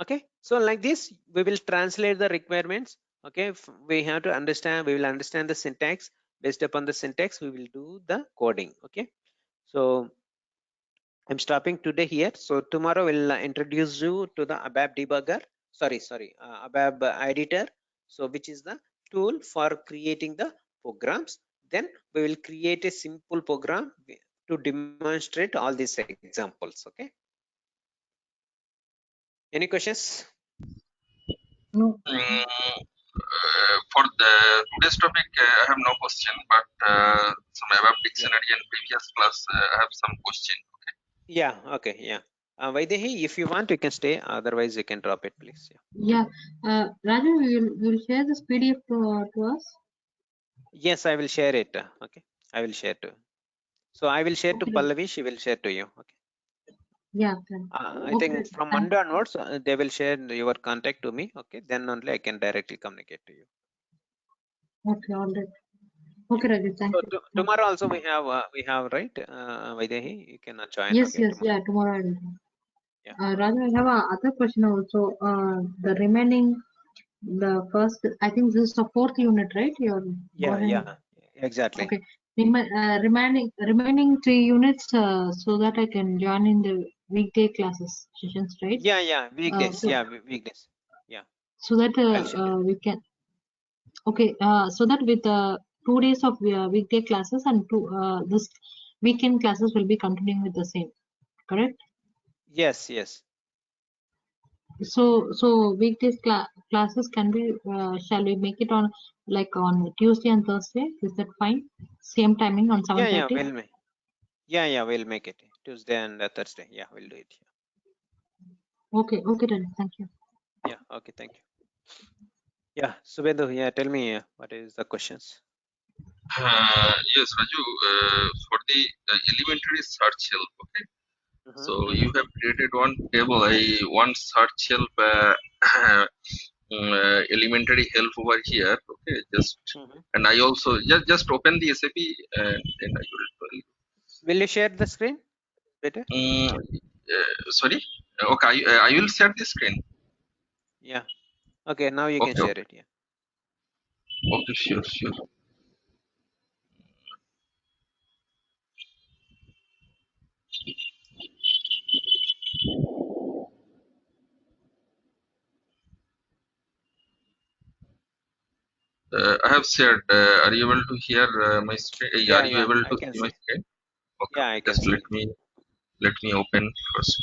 Okay, so like this we will translate the requirements. Okay, we have to understand, we will understand the syntax. Based upon the syntax we will do the coding. Okay, so I'm stopping today here. So tomorrow we'll introduce you to the ABAP debugger. ABAP editor. So which is the tool for creating the programs. Then we will create a simple program to demonstrate all these examples. Okay. Any questions? No. For the today's topic, I have no question, but some ABAP Yeah. dictionary and previous class, I have some question. Yeah, okay, yeah. Vaidehi, if you want, you can stay. Otherwise, you can drop it, please. Yeah, Raju, will share this PDF to us? Yes, I will share it. Okay, I will share to. So I will share to Okay. Pallavi. She will share to you. Okay. Yeah. Fine. I Okay. think from Monday onwards, they will share your contact to me. Okay, then only I can directly communicate to you. Okay. All right. Okay, Raju. Thank So you. tomorrow also we have right, Vaidehi. You cannot join. Yes. Okay, Yes. tomorrow. Yeah. Tomorrow I will. Yeah. Raju, I have a other question also. The remaining, the first, I think this is the fourth unit, right? You're Yeah, exactly. Okay. Remaining 3 units, so that I can join in the weekday classes sessions, right? Yeah, weekdays. So, Weekdays. Yeah, so that I'll share it. we can. Okay. So that with 2 days of weekday classes and this weekend classes will be continuing with the same, correct? Yes. So weekdays classes can be. Shall we make it on like on Tuesday and Thursday? Is that fine? Same timing on 7:30. We'll make it Tuesday and Thursday. Yeah, we'll do it. Okay. Okay, then. Thank you. Yeah. Okay, thank you. Yeah, Subendu. Yeah, tell me what is the questions? Yes, Raju, for the elementary search help, okay. So you have created one table, one search help, elementary help over here, okay. Just and I also just open the SAP and then I will tell you. Will you share the screen better? Sorry. Okay, I will share the screen. Yeah. Okay, now you can Okay, share it. Yeah. okay, sure. I have shared. Are you able to hear my screen? Are you able I to can see my see. screen? Okay, Yeah, I can just see. let me open first.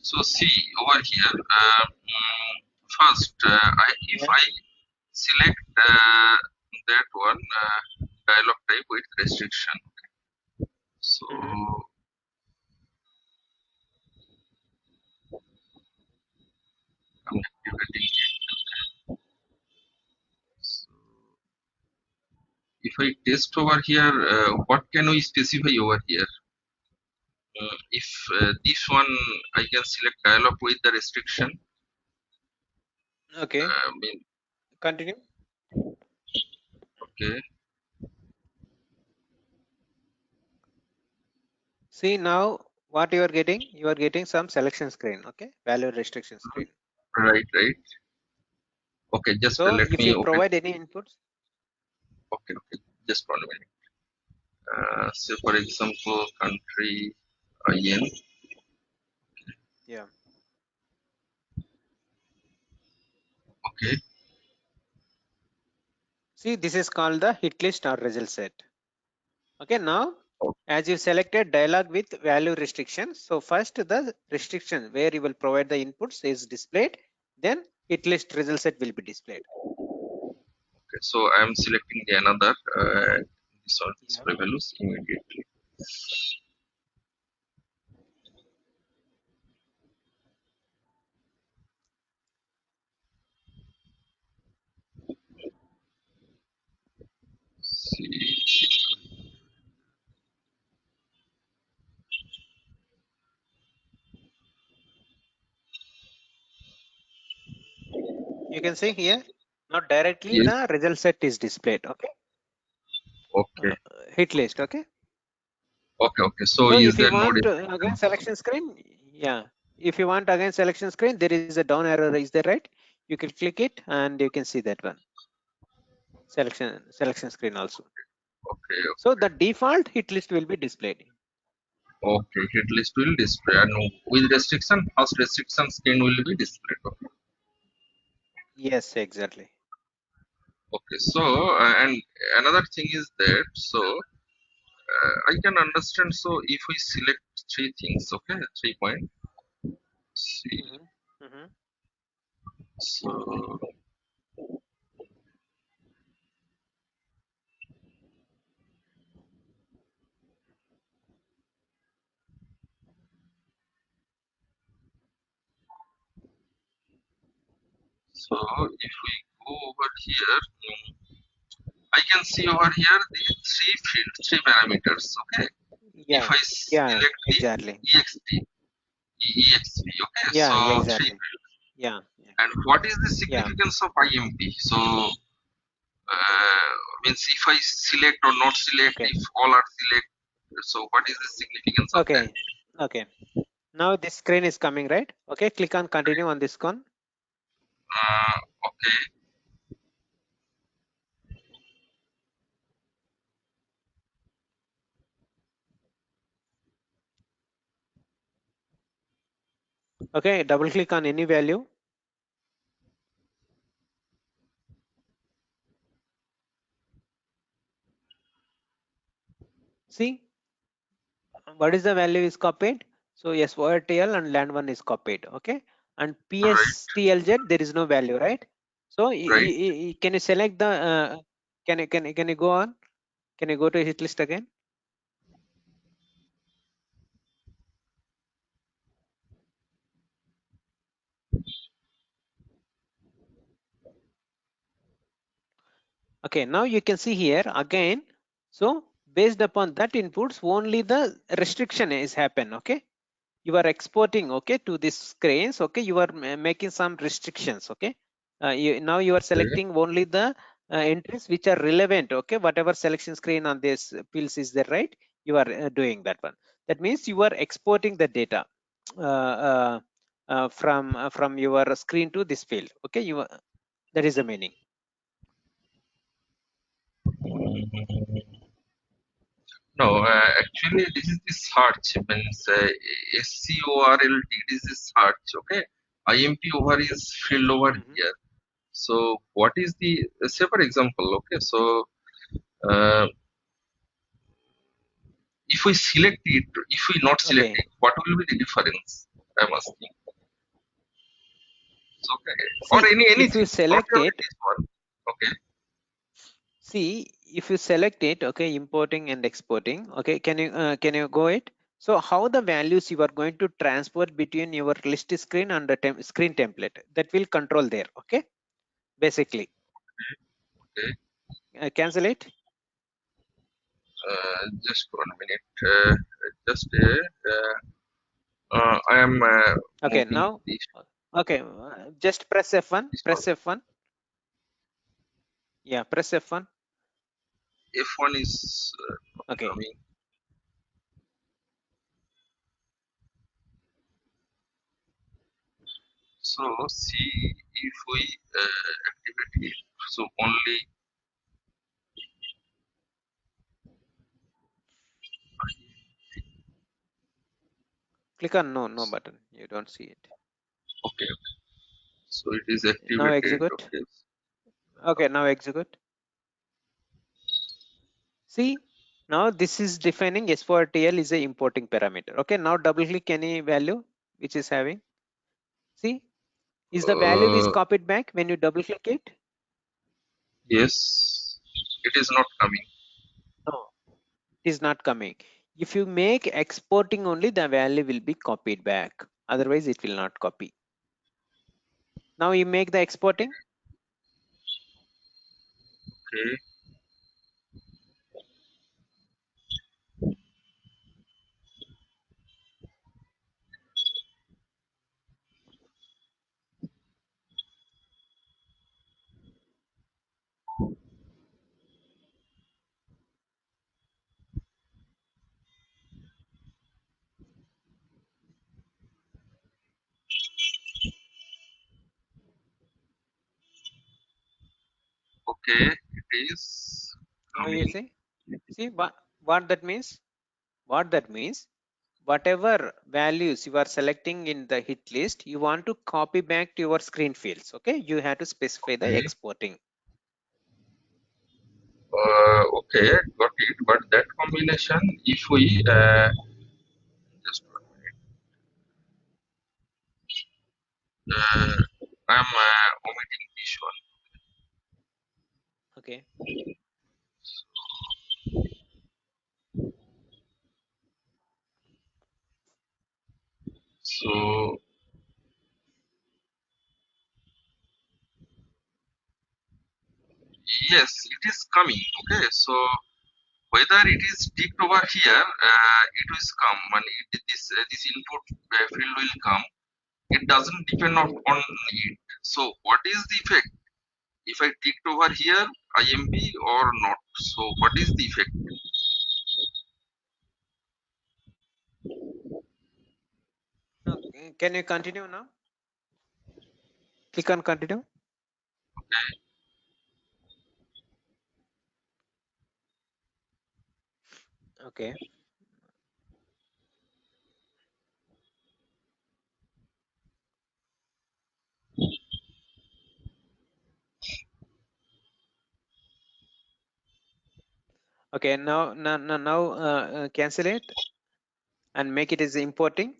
So see over here. First, if I select that one dialog type with restriction. So I'm activating it. So if I test over here, what can we specify over here? If this one I can select dialog with the restriction. Okay. Continue. Okay. See now what you are getting. You are getting some selection screen. Okay, value restriction screen. Right. Okay, just So let if me you open. provide any inputs. Okay, just 1 minute. Say for example, country IN. Yeah. Okay. See, this is called the hit list or result set. Okay, now as you selected dialog with value restriction, so first the restriction where you will provide the inputs is displayed, then hit list result set will be displayed. Okay, so I am selecting the another this one display values immediately. See. You can see here, not directly Yes. the result set is displayed. Okay. Okay. Hit list. Okay. Okay. So So is if there you no want again selection screen, yeah. If you want again selection screen, there is a down arrow. Is there right? You can click it and you can see that one. Selection screen also. Okay. So the default hit list will be displayed. Okay, hit list will display and with restriction, first restriction screen will be displayed. Okay. Yes, exactly. Okay, so and another thing is that I can understand. So if we select three things, okay, 3 point. See, so so if we go over here, I can see over here the three fields, three parameters. Okay, if Yeah, I yeah, select the exactly. exp, okay, Yeah, so yeah, three exactly. fields. Yeah, And what is the yeah. significance of IMP? So means if I select or not select, Okay, if all are select, so what is the significance of that? okay, okay. Now this screen is coming, right? Okay, click on continue on this one. Okay, Okay, double click on any value. See, what is the value is copied? So SORTL and land1 is copied. Okay, and right, PSTLZ there is no value, right? So right. can you select the can you go on? Can you go to hit list again? Okay, now you can see here again. So based upon that inputs, only the restriction is happen. Okay, you are exporting, okay, to this screens. Okay, you are making some restrictions. Okay, now you are selecting only the entries which are relevant. Okay, whatever selection screen on this fields is there, right? You are doing that one. That means you are exporting the data from your screen to this field. Okay, that is the meaning. No, actually, this is the search. Means SCORLT. This is search. Okay, IMP over is field over here. So what is the say for example? Okay, so uh, if we select it, if we not select Okay, it, what will be the difference? I'm asking. So, okay, or see if you anything, not select only it. this one. Okay, See, if you select it, okay, importing and exporting, okay, can you go it? So how the values you are going to transport between your list screen and the screen template, that will control there, okay? Basically, okay. cancel it. Just 1 minute. Just I am Okay, moving now, this okay, just press F1, this one. press F1. Yeah, press F1. F1 is not Okay, coming. So see if we activate it. So only click on no button. You don't see it. okay. So it is Now activated. execute. Okay. Okay, now execute. See, now this is defining S4TL is a importing parameter. Okay, now double click any value which is having. See, is the value is Uh, copied back when you double click it? yes, it is not coming. No, it is not coming. If you make exporting only, the value will be copied back. Otherwise, it will not copy. Now you make the exporting. Okay. Okay. It is Now you coming. see what that means? What that means? whatever values you are selecting in the hit list, you want to copy back to your screen fields. Okay, you have to specify the Okay. exporting. Okay, got it. But that combination, if we just 1 minute, I'm omitting this one. Okay. So yes, it is coming. Okay, so whether it is ticked over here, it will come, and this input field will come. It doesn't depend on it. So what is the effect if I ticked over here IMP or not? So what is the effect? Okay. Can you continue now? Click on continue. Okay. Okay, now cancel it and make it as importing.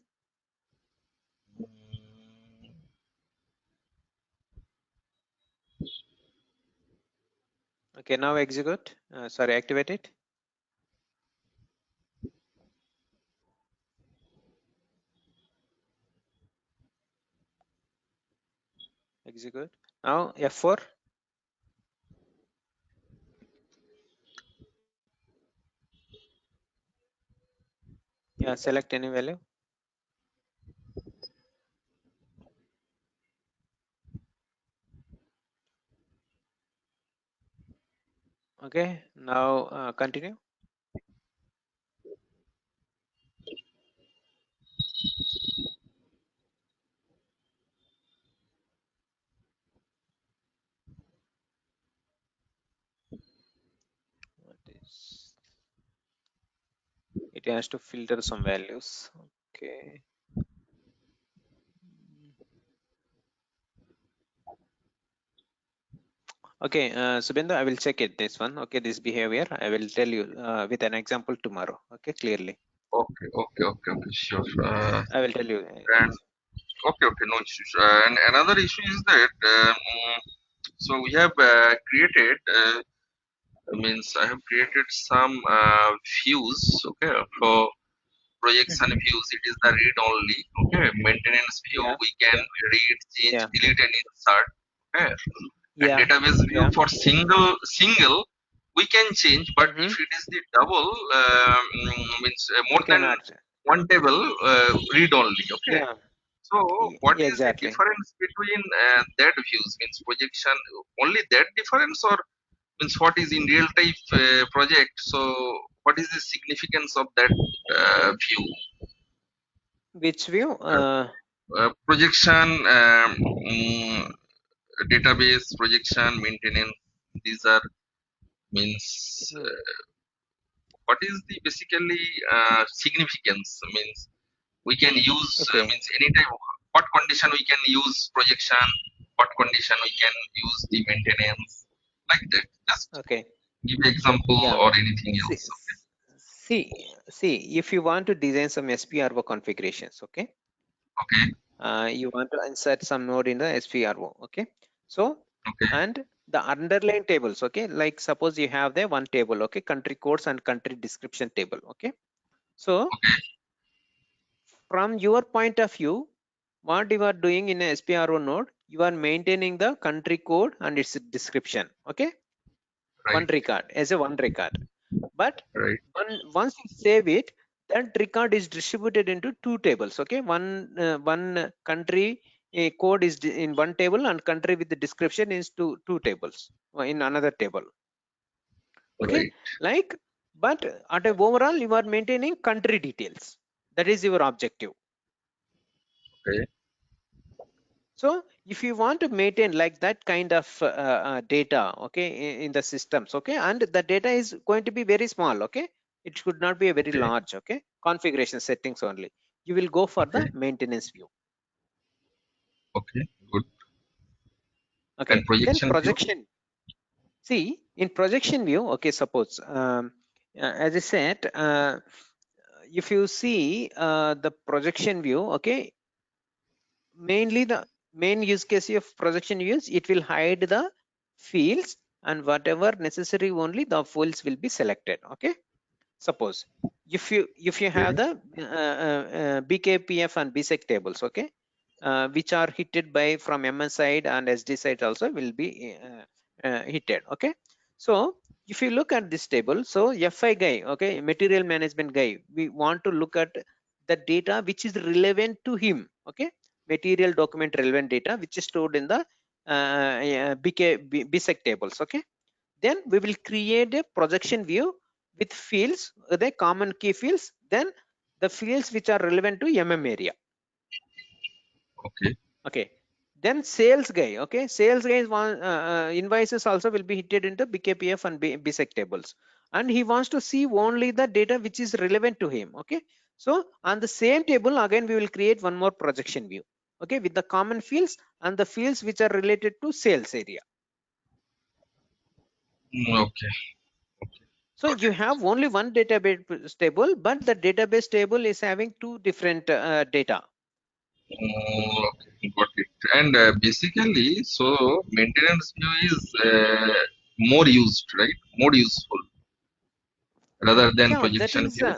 Okay, now execute. Sorry, activate it. Execute. Now F4. Yeah, select any value. Okay, now continue. What is it? Has to filter some values. Okay. Okay, Subhendu, I will check it. This one. Okay, this behavior. I will tell you with an example tomorrow. Okay, clearly. Okay, sure. I will tell you. And okay, no issues. And another issue is that so we have created means I have created some views. Okay, for projects and views. It is the read only. Okay, maintenance view Yeah. we can Yeah. read, change, Yeah. delete, and insert. Okay, and Yeah. database view Yeah. for single we can change, but if it is the double means more You than cannot. one table read only. Okay, Yeah. so what is the Exactly. difference between that views means projection only that difference or means what is in real type project, so what is the significance of that view? Which view? Projection database projection maintenance, these are means what is the basically significance means we can use Okay. means anytime what condition we can use projection, what condition we can use the maintenance, like that. Just Okay. give example Yeah. or anything See, else. Okay, see, if you want to design some SPRO configurations, okay, okay, you want to insert some node in the SPRO, okay. So, okay, and the underlying tables, okay, like suppose you have the one table, okay, country codes and country description table, okay. So, okay, from your point of view, what you are doing in a SPRO node, you are maintaining the country code and its description, okay, right, one record as a one record. But right, once you save it, that record is distributed into two tables. Okay, one country code is in one table and country with the description is two tables in another table. Okay, right, like, but at a overall you are maintaining country details. That is your objective. okay, So if you want to maintain like that kind of data, okay, in the systems, okay, and the data is going to be very small, okay, It should not be a very Okay. large. Okay, configuration settings only. You will go for Okay. the maintenance view. Okay. Good. Okay, And then projection view. projection. See, in projection view, okay, suppose as I said, if you see the projection view, okay, mainly the main use case of projection views, it will hide the fields, and whatever necessary only the fields will be selected. Okay, suppose if you have the BKPF and BSEC tables, okay, which are hitted by from MS side and SD side also will be hitted. Okay, so if you look at this table, so FI guy, okay, material management guy, we want to look at the data which is relevant to him. Okay, material document relevant data which is stored in the BSEC tables. Okay, then we will create a projection view with fields, the common key fields, then the fields which are relevant to area. Okay. Okay, then sales guy. Okay, sales guy is one invoices also will be hitted into BKPF and BSEC tables, and he wants to see only the data which is relevant to him. Okay, so on the same table again we will create one more projection view. Okay, with the common fields and the fields which are related to sales area. Okay. So Got you it. have only one database table, but the database table is having two different data. Okay. Got it. And basically, so maintenance view is more used, right? More useful rather than Yeah, that projection is, view.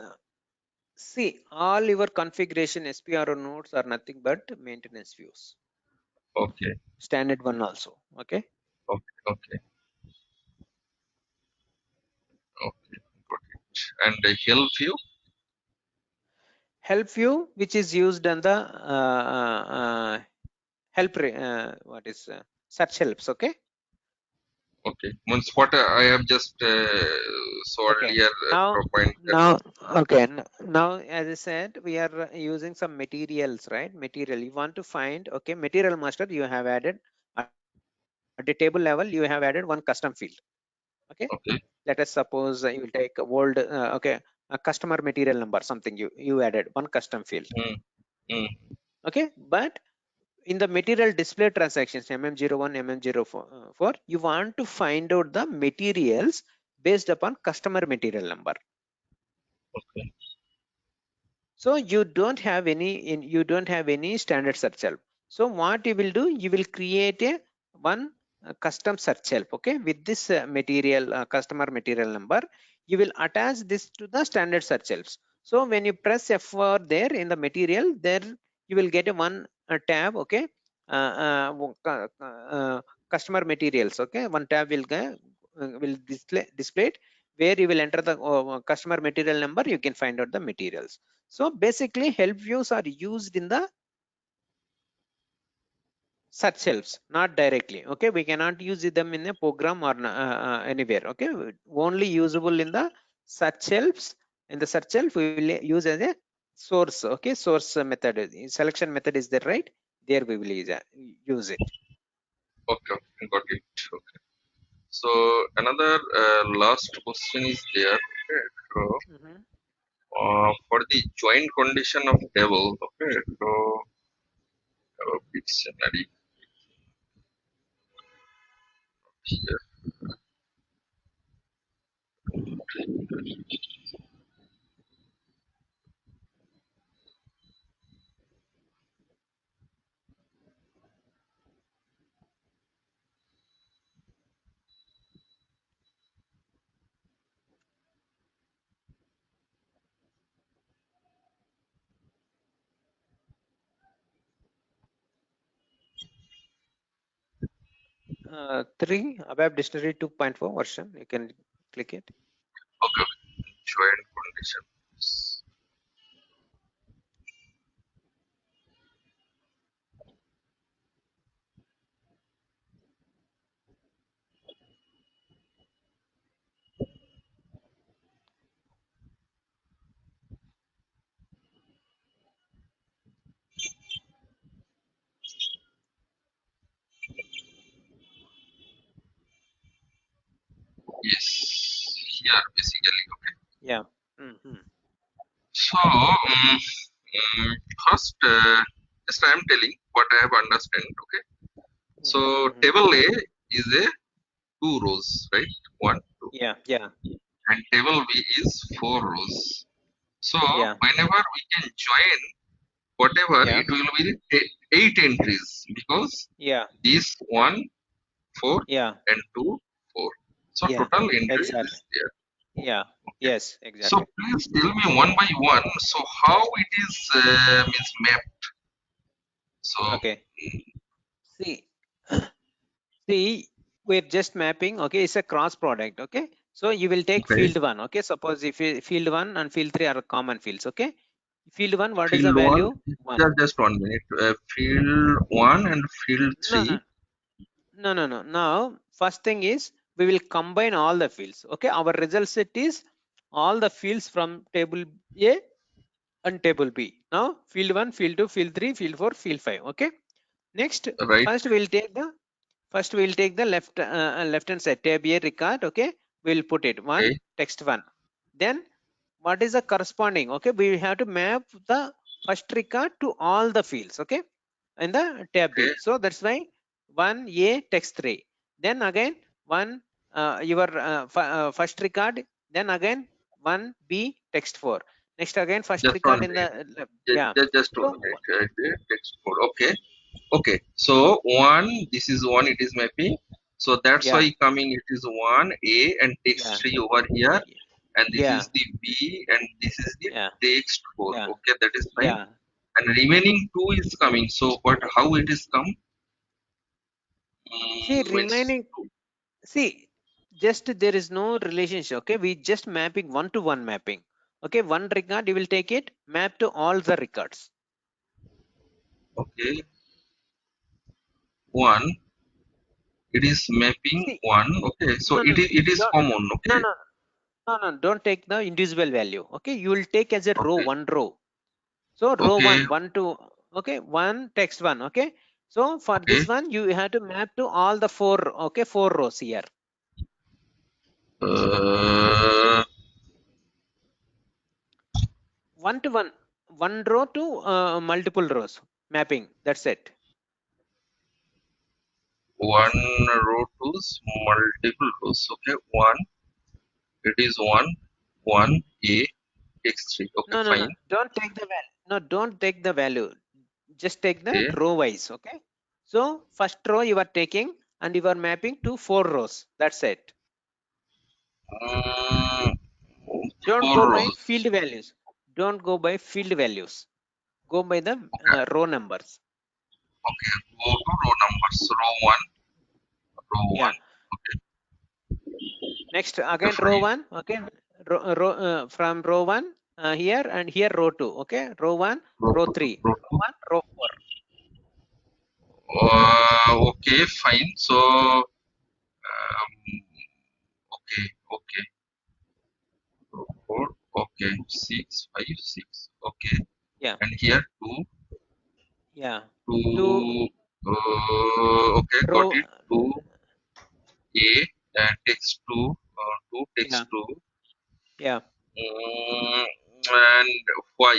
see, all your configuration SPRO nodes are nothing but maintenance views. Okay. Standard one also. Okay. Okay. Okay. Okay. Got it. And help view. Help view, which is used on the help, what is search helps. Okay. Okay. Means what I have just saw Okay, earlier point. okay, now as I said, we are using some materials, right? Material you want to find. Okay, material master, you have added at the table level, you have added one custom field. Okay, Okay. let us suppose you will take a world, okay, a customer material number, something you added one custom field. Okay, but in the material display transactions MM01, MM04, you want to find out the materials based upon customer material number. Okay. So you don't have any standard search help. So what you will do, you will create a one custom search help. Okay, with this material customer material number, you will attach this to the standard search helps. So when you press F4 there in the material, there you will get a one tab. Okay, customer materials. Okay, one tab will display it, where you will enter the customer material number. You can find out the materials. So basically help views are used in the search helps, not directly. Okay, we cannot use them in a program or anywhere. Okay, only usable in the search helps. In the search help we will use as a source. Okay, source method, selection method is there, right? There we will use it. Okay. Got it. Okay. So another last question is there. Okay. So for the joint condition of table, okay. So big scenario here. Three ABAP Dictionary 2.4 version. You can click it. Okay. Joint condition. Yes. Here basically. Okay. Yeah. Mhm. So first, just I am telling what I have understand. Okay. So Mhm. table A is a 2 rows, right? 1, 2, Yeah, yeah, and table B is 4 rows. So yeah, whenever we can join whatever, yeah, it will be 8 entries because yeah, this 1, 4 yeah, and 2, 4. So yeah, total entries exactly. is there. Yeah, Okay. yes, So exactly. please tell me one by one. So how it is means mapped. So Okay. See, see, we're just mapping. Okay, it's a cross product. Okay, so you will take okay, field one. Okay, suppose if field one and field three are common fields. Okay, field one, what is the field one. value? One. Just 1 minute. Field one and field No, no, three. no, no, no. Now, first thing is we will combine all the fields. Okay, our result set is all the fields from table A and table B. Now, field one, field two, field three, field four, field five. Okay. Next, Right. first we'll take the left hand side tab A record. Okay, we'll put it one Okay. text one. Then what is the corresponding? Okay, we have to map the first record to all the fields. Okay, in the tab Okay. B. So that's why 1A text 3. Then again one your first record. Then again 1B text 4. Next again first Just one record in minute. the yeah. Just 1 So minute. Text code. Okay. Okay. So one. This is one. It is mapping. So that's yeah, why coming. It is 1A and text yeah, 3 over here. And this yeah, is the B and this is the yeah, text 4. yeah, Okay. That is fine. yeah. And remaining 2 is coming. So what? How it is come? See Means remaining. See, just there is no relationship. Okay, we just mapping one to one mapping. Okay, one record you will take it map to all the records. okay. 1. It is mapping See, 1. Okay. So no, no, it is don't, common. no, Okay. no, no, no, don't take the individual value. Okay, you will take as a row, Okay. one row. So row Okay. one, one, two. Okay, one text one. Okay, so for Okay. this one you have to map to all the four. Okay, four rows here. Uh, One to one row to multiple rows mapping. That's it. one row to multiple rows. Okay. One. It is one A x3. Okay. No, no, no. Fine. Don't take the value. No, don't take the value. Just take the Okay. row wise. Okay. So first row you are taking and you are mapping to four rows. That's it. Mm, Don't go four by rows. field values. Don't go by field values. Go by the Okay. row numbers. Okay. Go to row numbers. Row one. Row Yeah. one. Okay. Next Okay. again row Fine. one. Okay. From row one here and here row two. Okay. Row one, Row row two. three, Row row two. one, row four. Okay. Fine. So. Okay. Okay. Row four. Okay. 6, 5, 6. Okay. Yeah. And here two. Yeah. Two Two. Okay. Got row. it. Two. A text 2, 2 Yeah. text 2, Yeah. and why?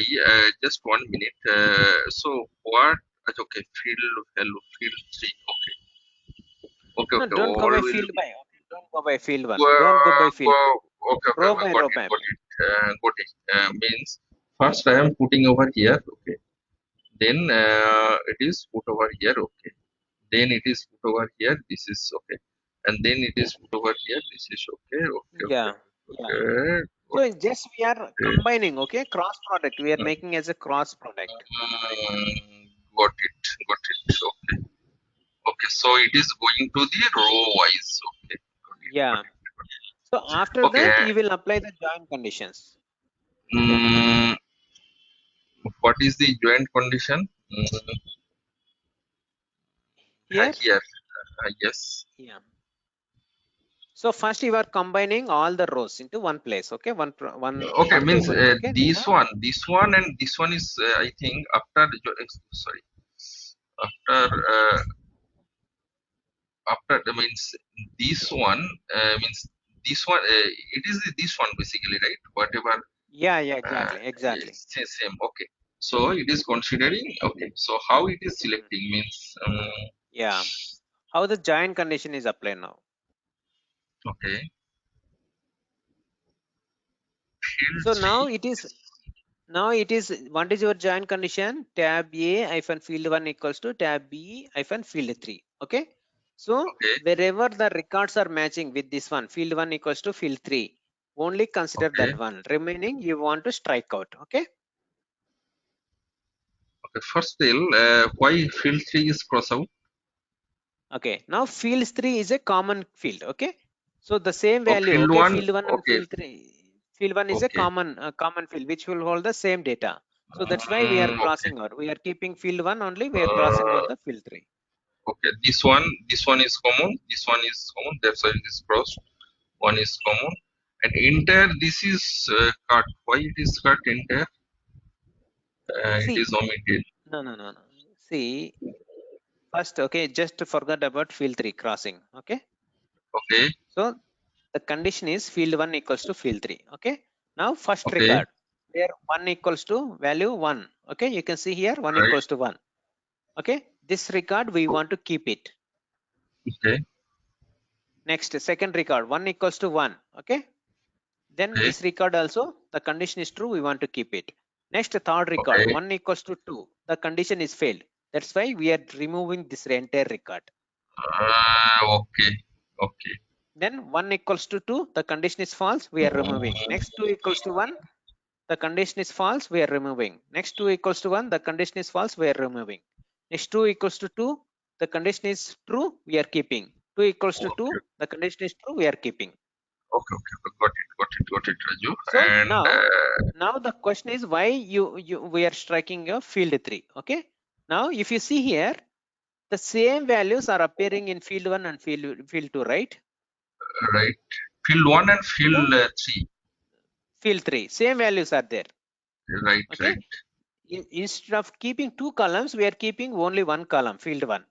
Just 1 minute. So what? Okay, field value field 3. Okay, okay, No, okay. don't go All by will field by. Okay, don't go by field one. Don't go uh, by field two. okay, okay, Row okay. by Got row it, got mapping. it, got it. Means first I am putting over here. Okay, then it is put over here. Okay, then it is put over here. This is okay, and then it is put over here. This is okay, okay, okay, Yeah. Yeah. okay. So in just we are Okay. combining. Okay, cross product. We are making as a cross product. Got it. Got it. Okay. Okay. So it is going to the row wise. Okay. Got it. Got Yeah. it. Got So after it. Okay. that you will apply the join conditions. Mm, what is the joint condition? Here. Here. Yes. Yeah. So first you are combining all the rows into one place. Okay, Okay. one Means table. Okay. this one, and this one is I think after the sorry after after means this one means this one it is this one basically, right? Whatever Yeah, exactly. Same. Okay. So it is considering. Okay. So how it is selecting means. Yeah. How the join condition is applied now? Okay. Field So 3. now it is what is your join condition? Tab A hyphen field 1 equals to tab B hyphen field 3. Okay. So Okay. wherever the records are matching with this one, field 1 equals to field 3, only consider Okay. that one. Remaining you want to strike out. Okay. Okay. First still, why field 3 is cross out? Okay. Now field 3 is a common field. Okay. So the same Oh, value. field Okay. 1. Field 1 and Okay. field 3. Field 1 is a Okay. common field which will hold the same data. So that's why we are Okay. crossing out. We are keeping field 1 only. We are crossing out the field 3. Okay. This one is common. This one is common. That's why it is crossed. One is common. And entire this is cut. Why it is cut entire? It See, is omitted. no. See, first, okay, just forget about field 3 crossing. Okay. Okay. So the condition is field 1 equals to field 3. Okay. Now first Okay. record where 1 equals to value 1. Okay. You can see here 1 Right. equals to 1. Okay. This record we want to keep it. Okay. Next, second record 1 equals to 1. Okay. Then Okay. this record also the condition is true. We want to keep it. Next, third record Okay. 1 equals to 2. The condition is failed. That's why we are removing this entire record. Okay. Okay. Then 1 equals to 2. The condition is false. We are removing. Next 2 equals to 1. The condition is false. We are removing. Next 2 equals to 1. The condition is false. We are removing. Next 2 equals to 2. The condition is true. We are keeping. 2 equals to 2. Okay. The condition is true. We are keeping. Okay. Got it, Raju. So And now the question is why we are striking a field 3. Okay. Now if you see here, the same values are appearing in field 1 and field 2, right? right. Field 1 and So field 3. field 3, same values are there. Right. Okay. Right. Instead of keeping 2 columns, we are keeping only 1 column, field 1,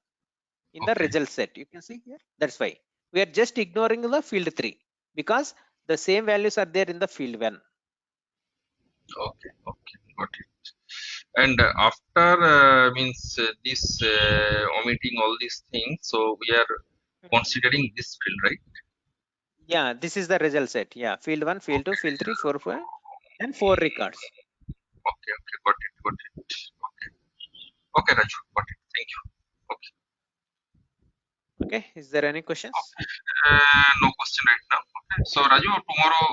in the Okay. result set. You can see here. That's why we are just ignoring the field 3 because the same values are there in the field 1. Okay. Got it. And after means this omitting all these things, so we are considering this field, right? Yeah, this is the result set. Yeah, field 1, field 2, field 3, 4, 5, and 4 records. Okay. Got it. Okay, Raju. Got it. Thank you. Okay, is there any questions? No question right now. Okay. So Raju, tomorrow